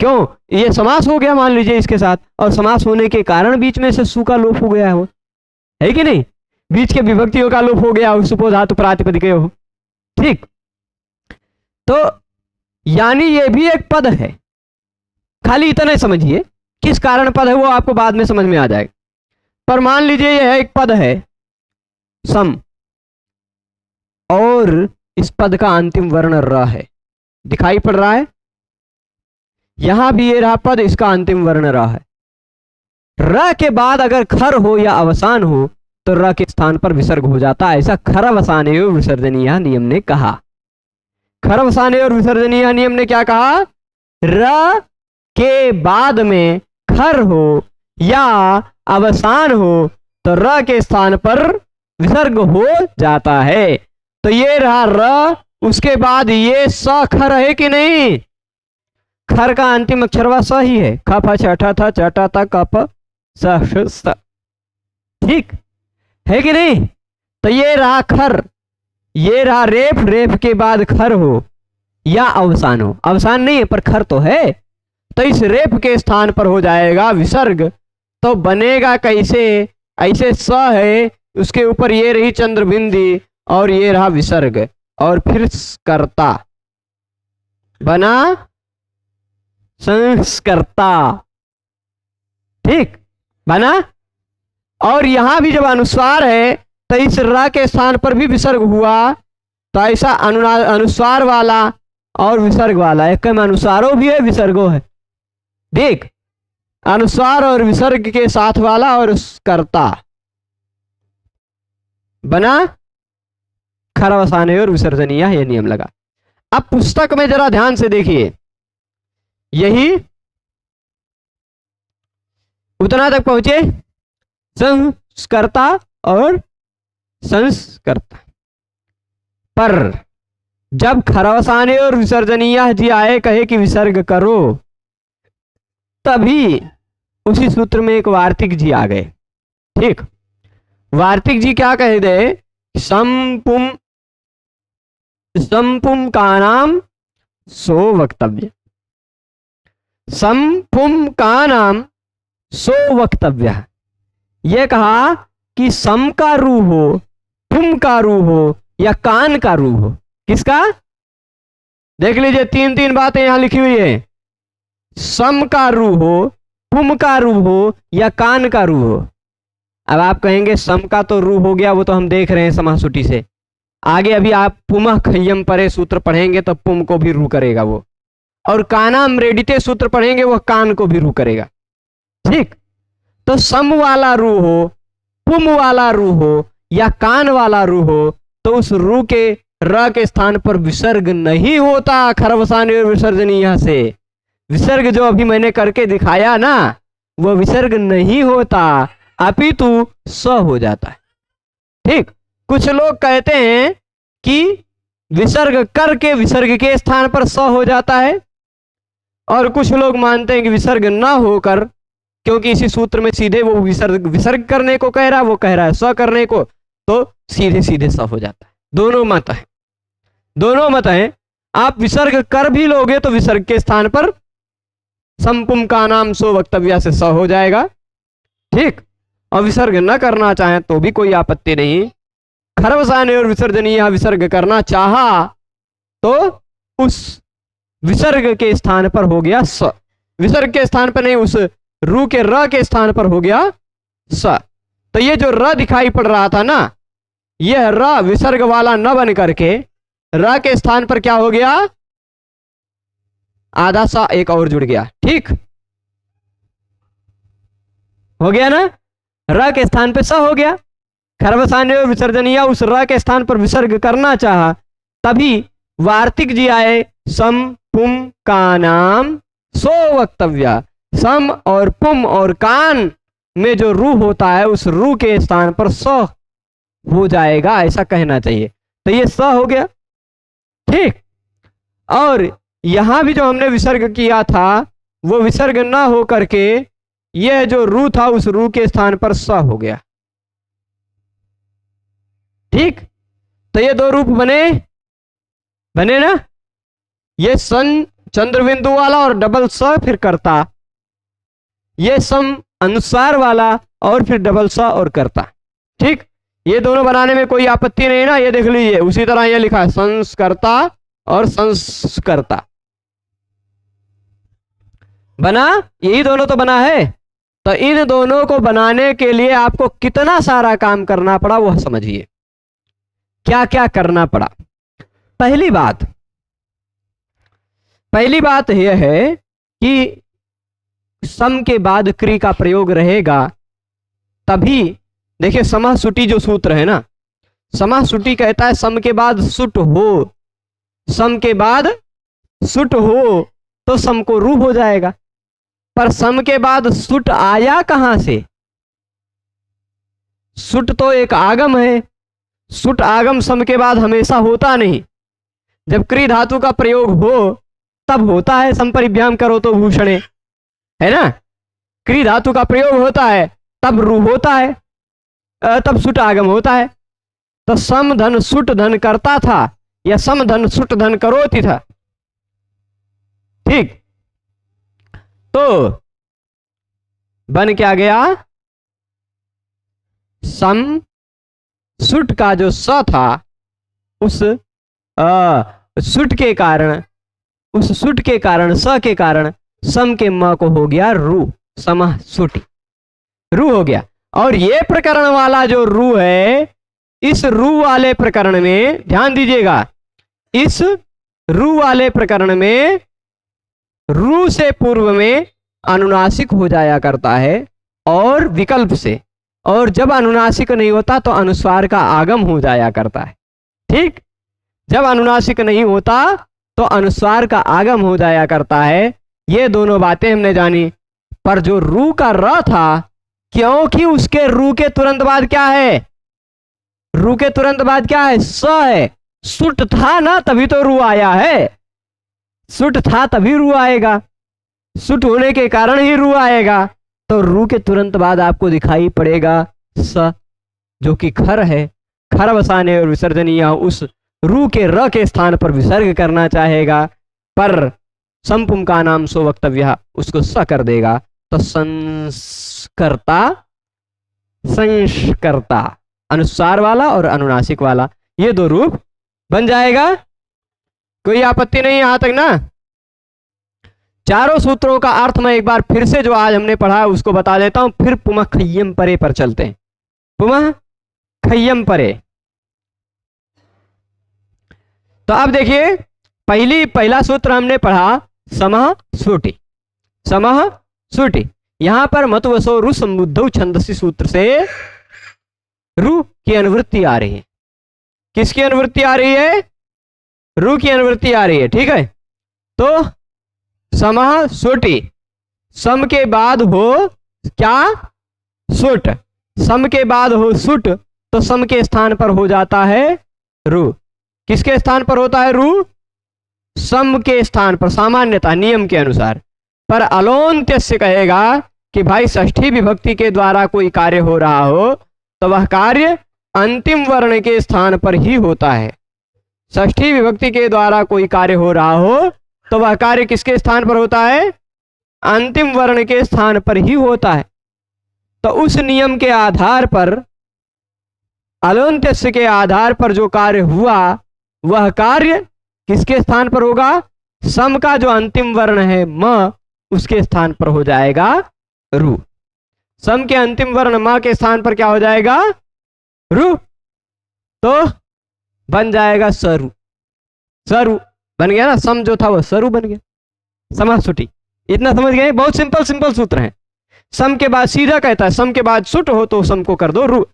क्यों? ये समास हो गया मान लीजिए इसके साथ, और समास होने के कारण बीच में से सु का लोप हो गया है कि नहीं? बीच के विभक्तियों का लोप हो गया, सुपो धातु प्रातिपदिक हो। ठीक, तो यानी ये भी एक पद है। खाली इतना ही समझिए, किस कारण पद है वो आपको बाद में समझ में आ जाएगा। पर मान लीजिए यह एक पद है सम, और इस पद का अंतिम वर्ण र है, दिखाई पड़ रहा है। यहां भी ये रहा पद, इसका अंतिम वर्ण र है। र के बाद अगर खर हो या अवसान हो तो र के स्थान पर विसर्ग हो जाता है। ऐसा खरवसाने और विसर्जनीय नियम ने कहा। खरवसाने और विसर्जनीय नियम ने क्या कहा? र के बाद में खर हो या अवसान हो तो र के स्थान पर विसर्ग हो जाता है। तो ये रहा र, उसके बाद ये स खर है कि नहीं? खर का अंतिम अक्षर व स ही है। ख फ छ ठ थ च ट त क प स श स, ठीक है कि नहीं? तो ये रहा खर, ये रहा रेफ, रेफ के बाद खर हो या अवसान हो। अवसान नहीं है पर खर तो है, तो इस रेफ के स्थान पर हो जाएगा विसर्ग। तो बनेगा कैसे? ऐसे स है, उसके ऊपर ये रही चंद्रबिंदी और ये रहा विसर्ग, और फिर कर्ता बना संस्कर्ता, ठीक बना। और यहां भी जब अनुस्वार है तो इस र के स्थान पर भी विसर्ग हुआ, तो ऐसा अनुस्वार वाला और विसर्ग वाला, एक में अनुस्वारो भी है विसर्गो है। देख, अनुस्वार और विसर्ग के साथ वाला और कर्ता बना खरवसाने और विसर्जनीय, यह नियम लगा। अब पुस्तक में जरा ध्यान से देखिए, यही उतना तक पहुंचे, संस्कर्ता और संस्कर्ता, पर जब खरवसाने और विसर्जनीय जी आए, कहे कि विसर्ग करो, तभी उसी सूत्र में एक वार्तिक जी आ गए। ठीक, वार्तिक जी क्या कह दे? संपुम संपुम का नाम सो वक्तव्य, संपुम का नाम सो वक्तव्य। यह कहा कि सम का रू हो, पुम का रू हो या कान का रू हो। किसका? देख लीजिए, तीन तीन बातें यहां लिखी हुई है। सम का रू हो, पुम का रू हो या कान का रू हो। अब आप कहेंगे सम का तो रू हो गया, वो तो हम देख रहे हैं समासूटी से। आगे अभी आप पुमः खय्यम परे सूत्र पढ़ेंगे तो पुम को भी रू करेगा वो, और कानाम रेडिते सूत्र पढ़ेंगे वह कान को भी रू करेगा। ठीक, तो सम वाला रू हो, पुम वाला रू हो या कान वाला रू हो, तो उस रू के र के स्थान पर विसर्ग नहीं होता। खरवसाने और विसर्जनीय से विसर्ग जो अभी मैंने करके दिखाया ना, वह विसर्ग नहीं होता, अपितु स हो जाता है। ठीक, कुछ लोग कहते हैं कि विसर्ग करके विसर्ग के स्थान पर स हो जाता है, और कुछ लोग मानते हैं कि विसर्ग ना होकर, क्योंकि इसी सूत्र में सीधे वो विसर्ग करने को कह रहा है, वो कह रहा है स करने को, तो सीधे सीधे स हो जाता है। दोनों मत है, दोनों मत है। आप विसर्ग कर भी लोगे तो विसर्ग के स्थान पर संपुम का नाम सो वक्तव्य से स हो जाएगा। ठीक, और विसर्ग न करना चाहे तो भी कोई आपत्ति नहीं। खरवसाने और विसर्जनीय विसर्ग करना चाहा तो उस विसर्ग के स्थान पर हो गया स, विसर्ग के स्थान पर नहीं, उस रू के र के स्थान पर हो गया स। तो ये जो र दिखाई पड़ रहा था ना, यह र विसर्ग वाला न बन करके र के स्थान पर क्या हो गया? आधा सा एक और जुड़ गया। ठीक हो गया ना, र के स्थान पे स हो गया। खरवसान्य विसर्जनीय उस र के स्थान पर विसर्ग करना चाहा, तभी वार्तिक जी आए, सम पुम का नाम सो वक्तव्य। सम और पुम और कान में जो रू होता है उस रू के स्थान पर स हो जाएगा, ऐसा कहना चाहिए। तो ये स हो गया, ठीक। और यहां भी जो हमने विसर्ग किया था वो विसर्ग ना हो करके यह जो रू था उस रू के स्थान पर स हो गया, ठीक। तो ये दो रूप बने ना, ये सन चंद्रबिंदु वाला और डबल स फिर करता, ये सम अनुसार वाला और फिर डबल स और करता, ठीक। ये दोनों बनाने में कोई आपत्ति नहीं ना, ये देख लीजिए। उसी तरह ये लिखा है संस्कर्ता और संस्कर्ता, बना, यही दोनों तो बना है। तो इन दोनों को बनाने के लिए आपको कितना सारा काम करना पड़ा वह समझिए, क्या क्या करना पड़ा। पहली बात यह है कि सम के बाद क्री का प्रयोग रहेगा, तभी देखिए समः सुटी जो सूत्र है ना, समः सुटी कहता है सम के बाद सुट हो, सम के बाद सुट हो तो सम को रू हो जाएगा। पर सम के बाद सुट आया कहां से? सुट तो एक आगम है, सुट आगम सम के बाद हमेशा होता नहीं। जब क्री धातु का प्रयोग हो तब होता है, संपरिभ्याम करो तो भूषणे, है ना। क्री धातु का प्रयोग होता है तब रू होता है, तब सुट आगम होता है। तो सम धन सुट धन करता था या सम धन सुट धन करोति था, ठीक। तो बन क्या गया, सम सुट का जो स था उस सुट के कारण, उस सुट के कारण, स के कारण सम के म को हो गया रू, समः सुटी, रू हो गया। और ये प्रकरण वाला जो रू है, इस रू वाले प्रकरण में ध्यान दीजिएगा, इस रू वाले प्रकरण में रू से पूर्व में अनुनासिक हो जाया करता है और विकल्प से, और जब अनुनासिक नहीं होता तो अनुस्वार का आगम हो जाया करता है, ठीक। जब अनुनासिक नहीं होता तो अनुस्वार का आगम हो जाया करता है। ये दोनों बातें हमने जानी। पर जो रू का र था, क्योंकि उसके रू के तुरंत बाद क्या है, रू के तुरंत बाद क्या है, स है। सुट था ना तभी तो रू आया है, सुट था तभी रू आएगा, सुट होने के कारण ही रू आएगा। तो रू के तुरंत बाद आपको दिखाई पड़ेगा स, जो कि खर है। खर बसाने और विसर्जनीय उस रू के र के स्थान पर विसर्ग करना चाहेगा, पर संपुम का नाम सो वक्तव्य, उसको स कर देगा। तो संस्कर्ता, संस्कर्ता, अनुस्वार वाला और अनुनासिक वाला, ये दो रूप बन जाएगा। कोई आपत्ति नहीं यहाँ तक ना। चारों सूत्रों का अर्थ मैं एक बार फिर से जो आज हमने पढ़ा है उसको बता देता हूं, फिर पुमः खय्यम परे पर चलते हैं। पुमः खय्यम परे, तो अब देखिए पहला सूत्र हमने पढ़ा समः सुटी, समः सुटी। यहां पर मतवसो रु संबुद्धौ छंदसी सूत्र से रु की अनुवृत्ति आ रही है। किसकी अनुवृत्ति आ रही है? रु की अनुवृत्ति आ रही है, ठीक है। तो समः सुटी, सम के बाद हो क्या, सुट, सम के बाद हो सुट, तो सम के स्थान पर हो जाता है रु। किसके स्थान पर होता है रु? सम के स्थान पर, सामान्यतः नियम के अनुसार। पर अलोन्त्य से कहेगा कि भाई षष्ठी विभक्ति के द्वारा कोई कार्य हो रहा हो तो वह कार्य अंतिम वर्ण के स्थान पर ही होता है। षष्ठी विभक्ति के द्वारा कोई कार्य हो रहा हो तो वह कार्य किसके स्थान पर होता है? अंतिम वर्ण के स्थान पर ही होता है। तो उस नियम के आधार पर, अलोन्त्य के आधार पर जो कार्य हुआ वह कार्य किसके स्थान पर होगा? सम का जो अंतिम वर्ण है म, उसके स्थान पर हो जाएगा रु। सम के अंतिम वर्ण म के स्थान पर क्या हो जाएगा? रु। तो बन जाएगा सरु। सरु बन गया ना, सम जो था वो सरु बन गया, समः सुटी। इतना समझ गए? बहुत सिंपल सूत्र है। सम के बाद सीधा कहता है, सम के बाद सुट हो तो सम को कर दो रु।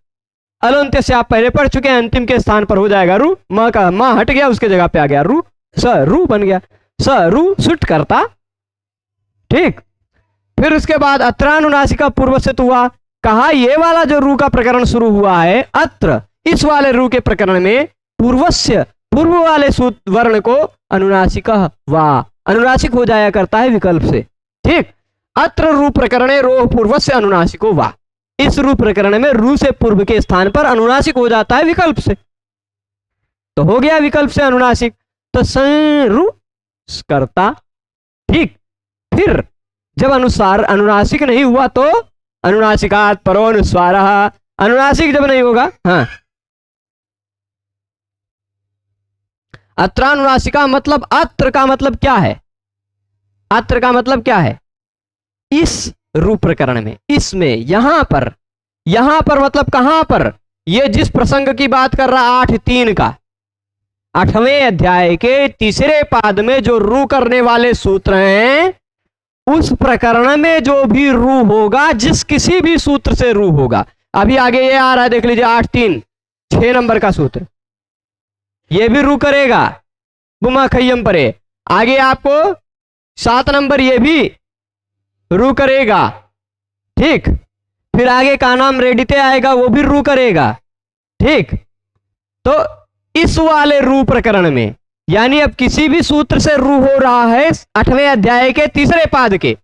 अलंत्य से आप पहले पढ़ चुके हैं, अंतिम के स्थान पर हो जाएगा रू। माँ का माँ हट गया, उसके जगह पे आ गया रू, स रू बन गया, स रू सुट करता। ठीक, फिर उसके बाद अत्रानुनासिका पूर्व से हुआ, कहा ये वाला जो रू का प्रकरण शुरू हुआ है, अत्र इस वाले रू के प्रकरण में पूर्वस्य पूर्व वाले वर्ण को अनुनासिका वा अनुनासिक हो जाया करता है विकल्प से। ठीक, अत्र रू प्रकरणे रो पूर्वस्य अनुनासिको वा, इस रू प्रकरण में रू से पूर्व के स्थान पर अनुनासिक हो जाता है विकल्प से, तो हो गया विकल्प से अनुनासिक, तो संरु करता। ठीक, फिर जब अनुसार अनुनासिक नहीं हुआ तो अनुनासिकात परो अनुस्वार, अनुनासिक जब नहीं होगा, हाँ, अत्रानुनासिका मतलब अत्र का मतलब क्या है, अत्र का मतलब क्या है, इस रू प्रकरण में, इसमें, यहां पर मतलब कहां पर, ये जिस प्रसंग की बात कर रहा 8:3 का, 8वें अध्याय के तीसरे पाद में जो रू करने वाले सूत्र हैं, उस प्रकरण में जो भी रू होगा, जिस किसी भी सूत्र से रू होगा, अभी आगे ये आ रहा है, देख लीजिए 8:3 6 नंबर का सूत्र, ये भी रू करेगा, बुमा खय्यम परे, आगे आपको 7 नंबर ये भी रू करेगा। ठीक, फिर आगे का नाम रेडिते आएगा, वो भी रू करेगा। ठीक, तो इस वाले रू प्रकरण में, यानी अब किसी भी सूत्र से रू हो रहा है 8वें अध्याय के तीसरे पाद के,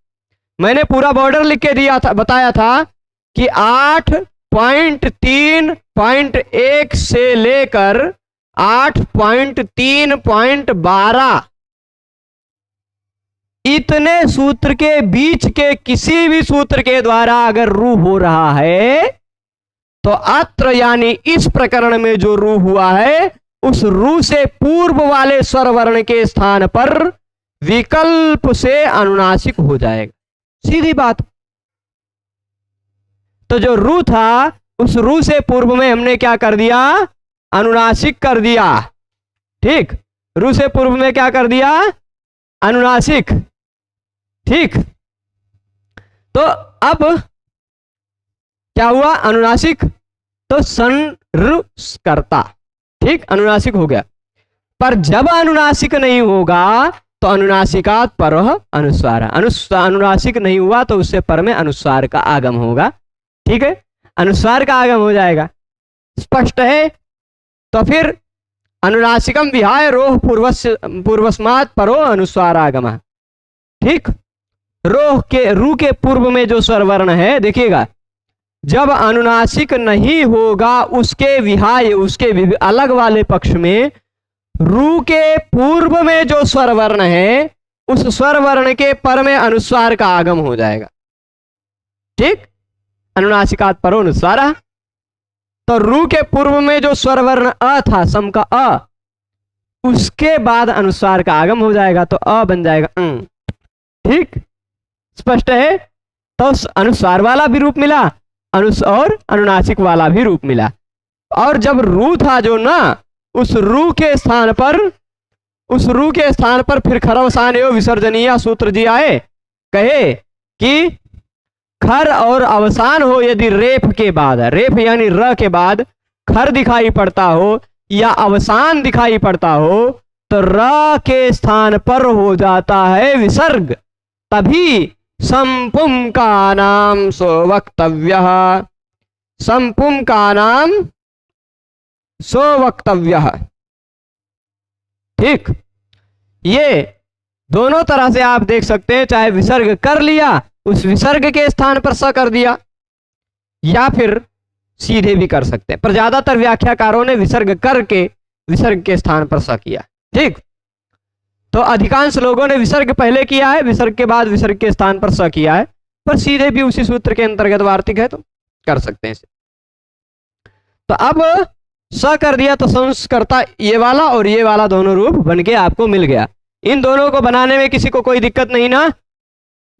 मैंने पूरा बॉर्डर लिख के दिया था, बताया था कि 8.3.1 से लेकर 8.3.12 इतने सूत्र के बीच के किसी भी सूत्र के द्वारा अगर रू हो रहा है, तो अत्र यानी इस प्रकरण में जो रू हुआ है, उस रू से पूर्व वाले स्वर वर्ण के स्थान पर विकल्प से अनुनासिक हो जाएगा, सीधी बात। तो जो रू था, उस रू से पूर्व में हमने क्या कर दिया, अनुनासिक कर दिया। ठीक, रू से पूर्व में क्या कर दिया, अनुनासिक। ठीक, तो अब क्या हुआ, अनुनासिक, तो संरु-करता। ठीक, अनुनासिक हो गया, पर जब अनुनासिक नहीं होगा तो अनुनासिकात पर अनुस्वार, अनुनासिक नहीं हुआ तो उससे पर में अनुस्वार का आगम होगा। ठीक है, अनुस्वार का आगम हो जाएगा, स्पष्ट है। तो फिर अनुनासिकम विहाय रोह पूर्वस्मात् परो अनुस्वार आगम। ठीक, रोह के रू के पूर्व में जो स्वर वर्ण है, देखिएगा, जब अनुनासिक नहीं होगा उसके विहाय, उसके अलग वाले पक्ष में, रू के पूर्व में जो स्वर वर्ण है, उस स्वर वर्ण के पर में अनुस्वार का आगम हो जाएगा। ठीक, अनुनासिकात परो अनुस्वार। तो रू के पूर्व में जो स्वर वर्ण अ था, सम का अ, उसके बाद अनुस्वार का आगम हो जाएगा, तो अ बन जाएगा अं। ठीक, स्पष्ट है। तो अनुस्वार वाला भी रूप मिला, और अनुनासिक वाला भी रूप मिला। और जब रू था जो ना, उस रू के स्थान पर फिर खरवसान एवं विसर्जनीय सूत्र जी आए, कहे कि खर और अवसान हो यदि रेफ के बाद, रेफ यानी र के बाद खर दिखाई पड़ता हो या अवसान दिखाई पड़ता हो, तो र के स्थान पर हो जाता है विसर्ग, तभी संपुम का नाम सो वक्तव्य, संपुम का नाम सो वक्तव्य। ठीक, ये दोनों तरह से आप देख सकते हैं, चाहे विसर्ग कर लिया, उस विसर्ग के स्थान पर स कर दिया, या फिर सीधे भी कर सकते हैं, पर ज्यादातर व्याख्याकारों ने विसर्ग करके विसर्ग के स्थान पर स किया। ठीक, तो अधिकांश लोगों ने विसर्ग पहले किया है, विसर्ग के बाद विसर्ग के स्थान पर स किया है, पर सीधे भी उसी सूत्र के अंतर्गत वार्तिक है तो कर सकते हैं इसे। तो अब स कर दिया तो संस्कर्ता ये वाला और ये वाला दोनों रूप बन के आपको मिल गया। इन दोनों को बनाने में किसी को कोई दिक्कत नहीं ना?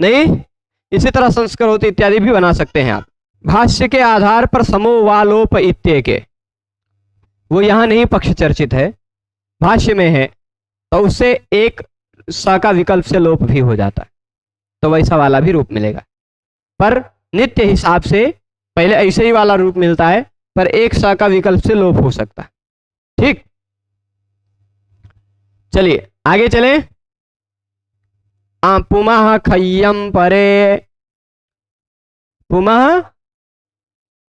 नहीं, इसी तरह संस्कृत इत्यादि भी बना सकते हैं आप। भाष्य के आधार पर समोवालोप इत्य के, वो यहां नहीं पक्ष चर्चित है, भाष्य में है, तो उससे एक स का विकल्प से लोप भी हो जाता है, तो वैसा वाला भी रूप मिलेगा। पर नित्य हिसाब से पहले ऐसे ही वाला रूप मिलता है, पर एक सा का विकल्प से लोप हो सकता है। ठीक, चलिए आगे चले। पुमः खय्यम परे, पुमः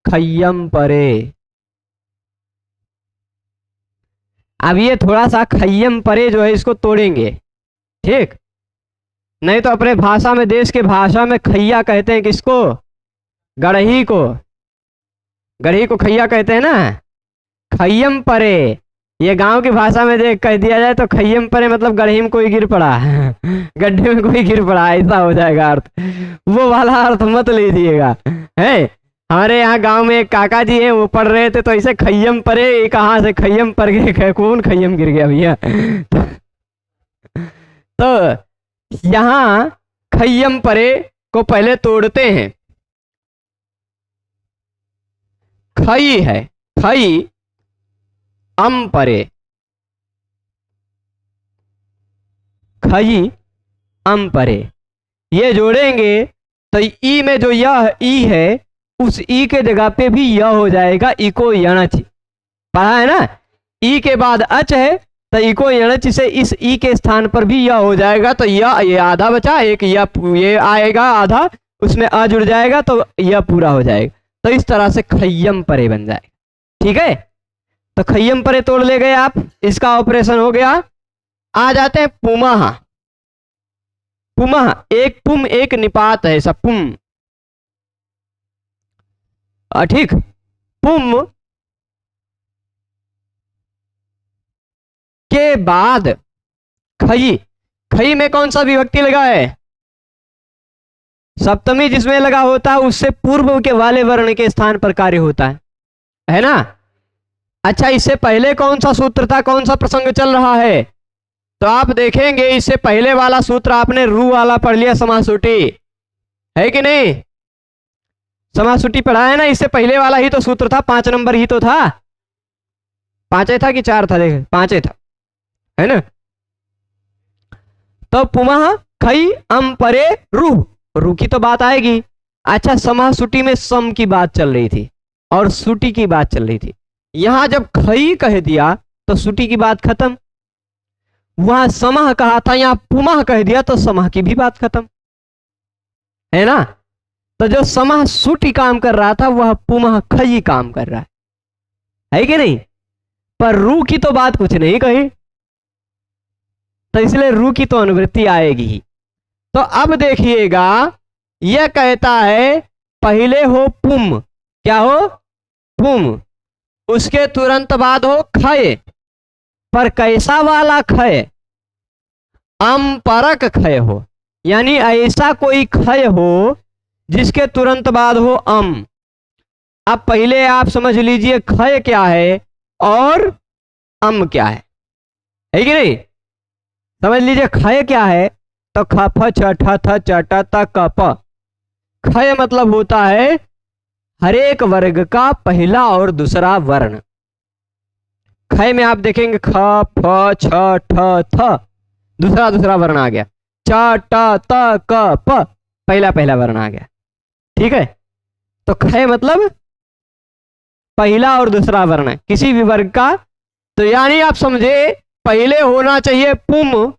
खय्यम परे। अब ये थोड़ा सा खय्यम परे जो है इसको तोड़ेंगे। ठीक, नहीं तो अपने भाषा में, देश के भाषा में खैया कहते हैं किसको? गढ़ही को। गढ़ही को खैया कहते हैं ना। खय्यम परे, ये गांव की भाषा में देख कह दिया जाए तो खय्यम परे मतलब गढ़ही में कोई गिर पड़ा गड्ढे में कोई गिर पड़ा, ऐसा हो जाएगा अर्थ। वो वाला अर्थ मत लीजिएगा। है, हमारे यहाँ गांव में एक काका जी हैं, वो पढ़ रहे थे तो ऐसे खय्यम परे, कहाँ से खय्यम पर गए, कौन खय्यम गिर गया भैया तो यहाँ खय्यम परे को पहले तोड़ते हैं। खई है, खई अम परे, खई अम परे, ये जोड़ेंगे तो ई में जो यह ई है उस ई के जगह पे भी यह हो जाएगा इको यणच। पढ़ा है ना, ई के बाद अच है तो इको यणच से इस ई के स्थान पर भी यह हो जाएगा। तो यह, ये आधा बचा, एक ये आएगा आधा, उसमें अ जुड़ जाएगा तो यह पूरा हो जाएगा। तो इस तरह से खय्यम परे बन जाएगा। ठीक है, तो खय्यम परे तोड़ ले गए आप, इसका ऑपरेशन हो गया। आ जाते हैं पुमः। पुमः, एक पुम एक निपात है, सब पुम। ठीक, पुम के बाद खई, खई में कौन सा विभक्ति लगा है? सप्तमी जिसमें लगा होता है उससे पूर्व के वाले वर्ण के स्थान पर कार्य होता है ना। अच्छा, इससे पहले कौन सा सूत्र था, कौन सा प्रसंग चल रहा है? तो आप देखेंगे इससे पहले वाला सूत्र आपने रू वाला पढ़ लिया, समासूटी है कि नहीं? समासूटी पढ़ा है ना, इससे पहले वाला ही तो सूत्र था, 5 नंबर ही तो था। 5 था कि 4 था? देख, 5 था, है ना। तो पुमः खई अम परे रू, रू की तो बात आएगी। अच्छा, समासूटी में सम की बात चल रही थी और सुटी की बात चल रही थी। यहां जब खई कह दिया तो सुटी की बात खत्म, वहां समह कहा था, यहां पुमः कह दिया तो समह की भी बात खत्म, है ना। तो जो समह सुटी काम कर रहा था वह पुमः खई काम कर रहा है कि नहीं? पर रू की तो बात कुछ नहीं कही, तो इसलिए रू की तो अनुवृत्ति आएगी ही। तो अब देखिएगा, यह कहता है पहले हो पुम, क्या हो? पुम, उसके तुरंत बाद हो खय, पर कैसा वाला खय? अम परक खय हो, यानी ऐसा कोई खय हो जिसके तुरंत बाद हो अम। अब पहले आप समझ लीजिए खय क्या है और अम क्या है कि नहीं? समझ लीजिए खय क्या है, तो ख फ छ ठ थ च ट त क प। खय मतलब होता है हरेक वर्ग का पहला और दूसरा वर्ण। खय में आप देखेंगे ख फ छ ठ थ, दूसरा दूसरा वर्ण आ गया। च ट त क प, पहला पहला वर्ण आ गया। ठीक है, तो खय मतलब पहला और दूसरा वर्ण किसी भी वर्ग का। तो यानी आप समझे, पहले होना चाहिए पुम,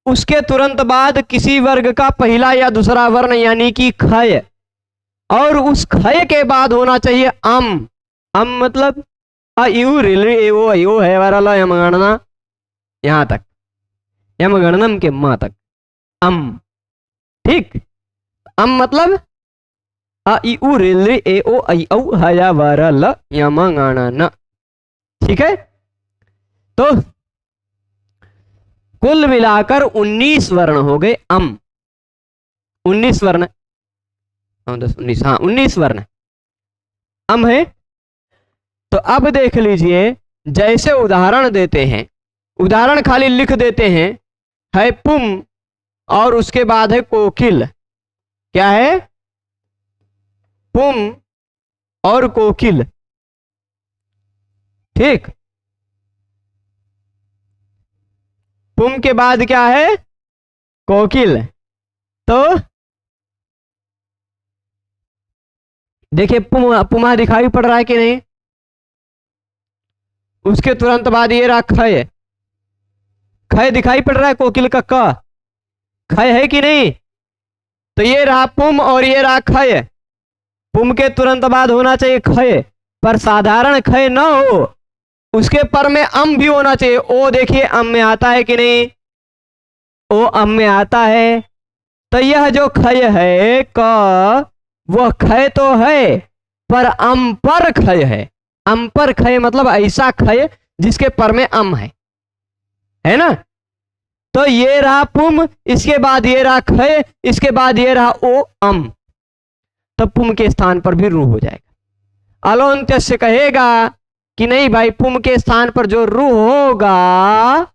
उसके तुरंत बाद किसी वर्ग का पहला या दूसरा वर्ण यानी कि खय, और उस खय के बाद होना चाहिए अम। अम मतलब यू रिले वो यो है वाला यमगणना, यहां तक, यमगणनम के मां तक अम। ठीक, अम मतलब उ रिले ए ओ ऐ औ हया वरल यमगणन। ठीक है, तो कुल मिलाकर 19 वर्ण हो गए अम। 19 वर्ण, 19, हाँ 19 वर्ण अम है। तो अब देख लीजिए, जैसे उदाहरण देते हैं, उदाहरण खाली लिख देते हैं, है पुम और उसके बाद है कोकिल। क्या है? पुम और कोकिल। ठीक, पुम के बाद क्या है? कोकिल। तो देखिए पुमा दिखाई पड़ रहा है कि नहीं? उसके तुरंत बाद ये रहा खय। खय दिखाई पड़ रहा है कोकिल का क, खय है कि नहीं? तो ये रहा पुम और ये रहा खय। पुम के तुरंत बाद होना चाहिए खय, पर साधारण खय ना हो, उसके पर में अम भी होना चाहिए। ओ देखिए अम में आता है कि नहीं? ओ अम में आता है। तो यह जो खय है क, वह खय तो है पर अम पर खय है। अम पर खय मतलब ऐसा खय जिसके पर में अम है ना? तो ये रहा पुम, इसके बाद ये रहा खय, इसके बाद ये रहा ओ अम, तो पुम के स्थान पर भी रू हो जाएगा। अलोन्त्य से कहेगा कि नहीं भाई, पुम के स्थान पर जो रू होगा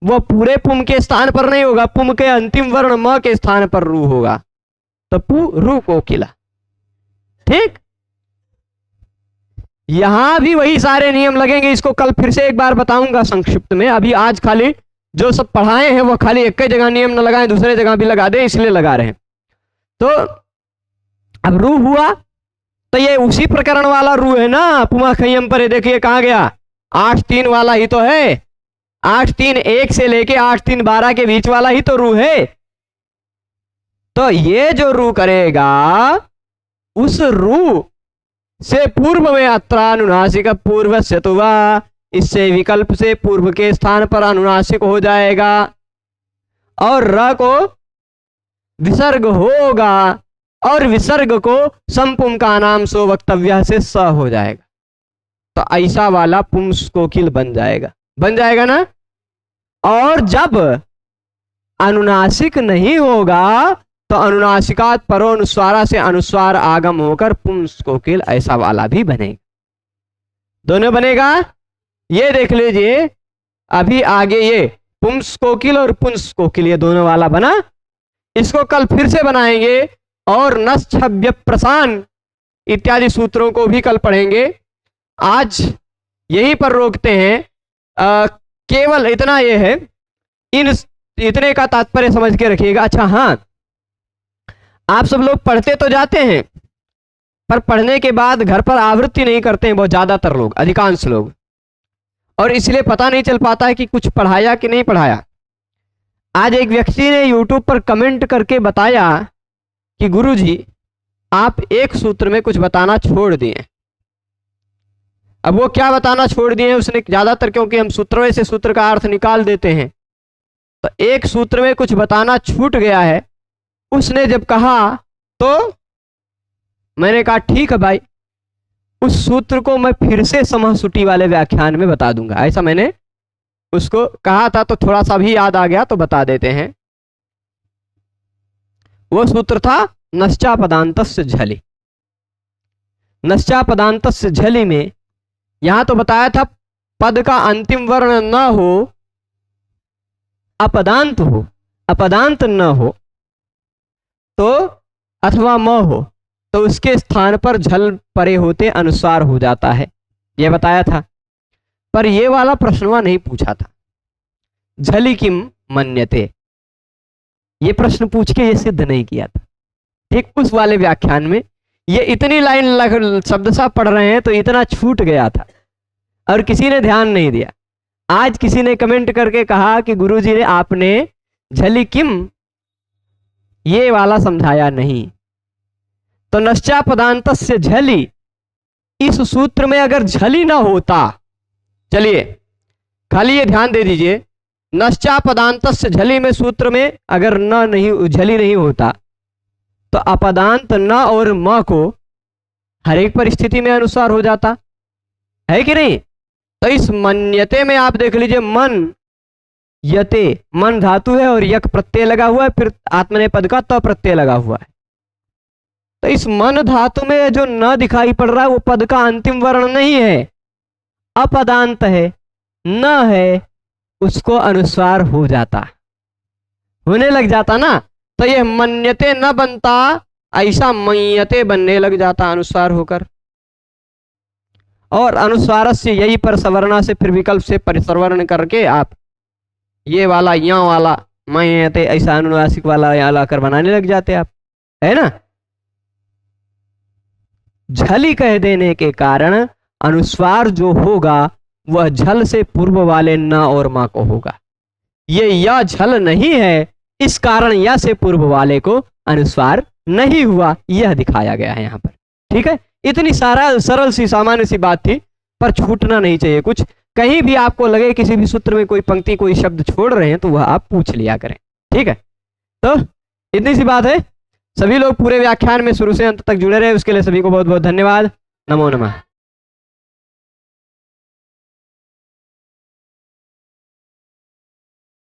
वह पूरे पुम के स्थान पर नहीं होगा, पुम के अंतिम वर्ण म के स्थान पर रू होगा, तो पु रू कोकिला। ठीक, यहां भी वही सारे नियम लगेंगे। इसको कल फिर से एक बार बताऊंगा संक्षिप्त में। अभी आज खाली जो सब पढ़ाए हैं वो खाली एक ही जगह नियम न लगाएं, दूसरे जगह भी लगा दें, इसलिए लगा रहे हैं। तो अब रू हुआ, तो ये उसी प्रकरण वाला रू है ना, पुमा खयम पर। देखिए कहां गया, 8-3 वाला ही तो है। 8-3-1 से लेके 8-3-12 के बीच वाला ही तो रू है। तो ये जो रू करेगा, उस रू से पूर्व में अत्रानुनासिक पूर्व से तो वह, इससे विकल्प से पूर्व के स्थान पर अनुनासिक हो जाएगा और र को विसर्ग होगा, और विसर्ग को संपुम का नाम सो वक्तव्य से स हो जाएगा। तो ऐसा वाला पुंस कोकिल बन जाएगा ना। और जब अनुनासिक नहीं होगा तो अनुनासिकात परोनुस्वारा से अनुस्वार आगम होकर पुंस कोकिल ऐसा वाला भी बनेगा। दोनों बनेगा, ये देख लीजिए। अभी आगे ये पुंस कोकिल और पुंस कोकिल ये दोनों वाला बना। इसको कल फिर से बनाएंगे और नस छव्य प्रसान इत्यादि सूत्रों को भी कल पढ़ेंगे। आज यहीं पर रोकते हैं। केवल इतना ये है, इतने का तात्पर्य समझ के रखिएगा। अच्छा हाँ, आप सब लोग पढ़ते तो जाते हैं, पर पढ़ने के बाद घर पर आवृत्ति नहीं करते हैं बहुत ज्यादातर लोग, अधिकांश लोग, और इसलिए पता नहीं चल पाता है कि कुछ पढ़ाया कि नहीं पढ़ाया। आज एक व्यक्ति ने YouTube पर कमेंट करके बताया कि गुरुजी आप एक सूत्र में कुछ बताना छोड़ दिए। अब वो क्या बताना छोड़ दिए उसने, ज्यादातर क्योंकि हम सूत्रों से सूत्र का अर्थ निकाल देते हैं, तो एक सूत्र में कुछ बताना छूट गया है। उसने जब कहा तो मैंने कहा ठीक है भाई, उस सूत्र को मैं फिर से समसूटी वाले व्याख्यान में बता दूंगा। ऐसा मैंने उसको कहा था, तो थोड़ा सा भी याद आ गया तो बता देते हैं। वो सूत्र था नश्चा पदांतस्य झलि। नश्चा पदांतस्य झलि में यहां तो बताया था पद का अंतिम वर्ण न हो, अपदांत हो, अपदांत न हो तो, अथवा म हो तो उसके स्थान पर झल परे होते अनुस्वार हो जाता है, यह बताया था। पर यह वाला प्रश्नवा नहीं पूछा था, झलि किम मन्यते, ये प्रश्न पूछ के ये सिद्ध नहीं किया था। ठीक उस वाले व्याख्यान में ये इतनी लाइन शब्द सा पढ़ रहे हैं तो इतना छूट गया था और किसी ने ध्यान नहीं दिया। आज किसी ने कमेंट करके कहा कि गुरुजी ने आपने झलि किम ये वाला समझाया नहीं। तो नश्चा पदांतस्य झलि, इस सूत्र में अगर झलि ना होता, चलिए खाली ये ध्यान दे दीजिए, नश्चा पदांतस्य झलि में सूत्र में अगर न नहीं झलि नहीं होता तो अपदांत न और म को हर एक परिस्थिति में अनुसार हो जाता है कि नहीं। तो इस मन्यते में आप देख लीजिए, मन यते, मन धातु है और यक प्रत्यय लगा हुआ है, फिर आत्मनेपद का त प्रत्यय लगा हुआ है। तो इस मन धातु में जो न दिखाई पड़ रहा है वो पद का अंतिम वर्ण नहीं है, अपदांत है, न है, उसको अनुस्वार हो जाता, होने लग जाता ना। तो ये मन्यते न बनता, ऐसा मयते बनने लग जाता अनुस्वार होकर। और अनुस्वार से यही पर सवर्णा से फिर विकल्प से परिसर्वर्ण करके आप ये वाला या वाला मयते ऐसा अनुनासिक वाला यहाँ लाकर बनाने लग जाते आप, है ना। झलि कह देने के कारण अनुस्वार जो होगा वह झल से पूर्व वाले न और मां को होगा। ये या झल नहीं है, इस कारण या से पूर्व वाले को अनुस्वार नहीं हुआ, यह दिखाया गया है यहाँ पर। ठीक है, इतनी सरल सी सामान्य सी बात थी, पर छूटना नहीं चाहिए कुछ। कहीं भी आपको लगे किसी भी सूत्र में कोई पंक्ति कोई शब्द छोड़ रहे हैं तो वह आप पूछ लिया करें। ठीक है, तो इतनी सी बात है। सभी लोग पूरे व्याख्यान में शुरू से अंत तक जुड़े रहे, उसके लिए सभी को बहुत बहुत धन्यवाद। नमो नमः।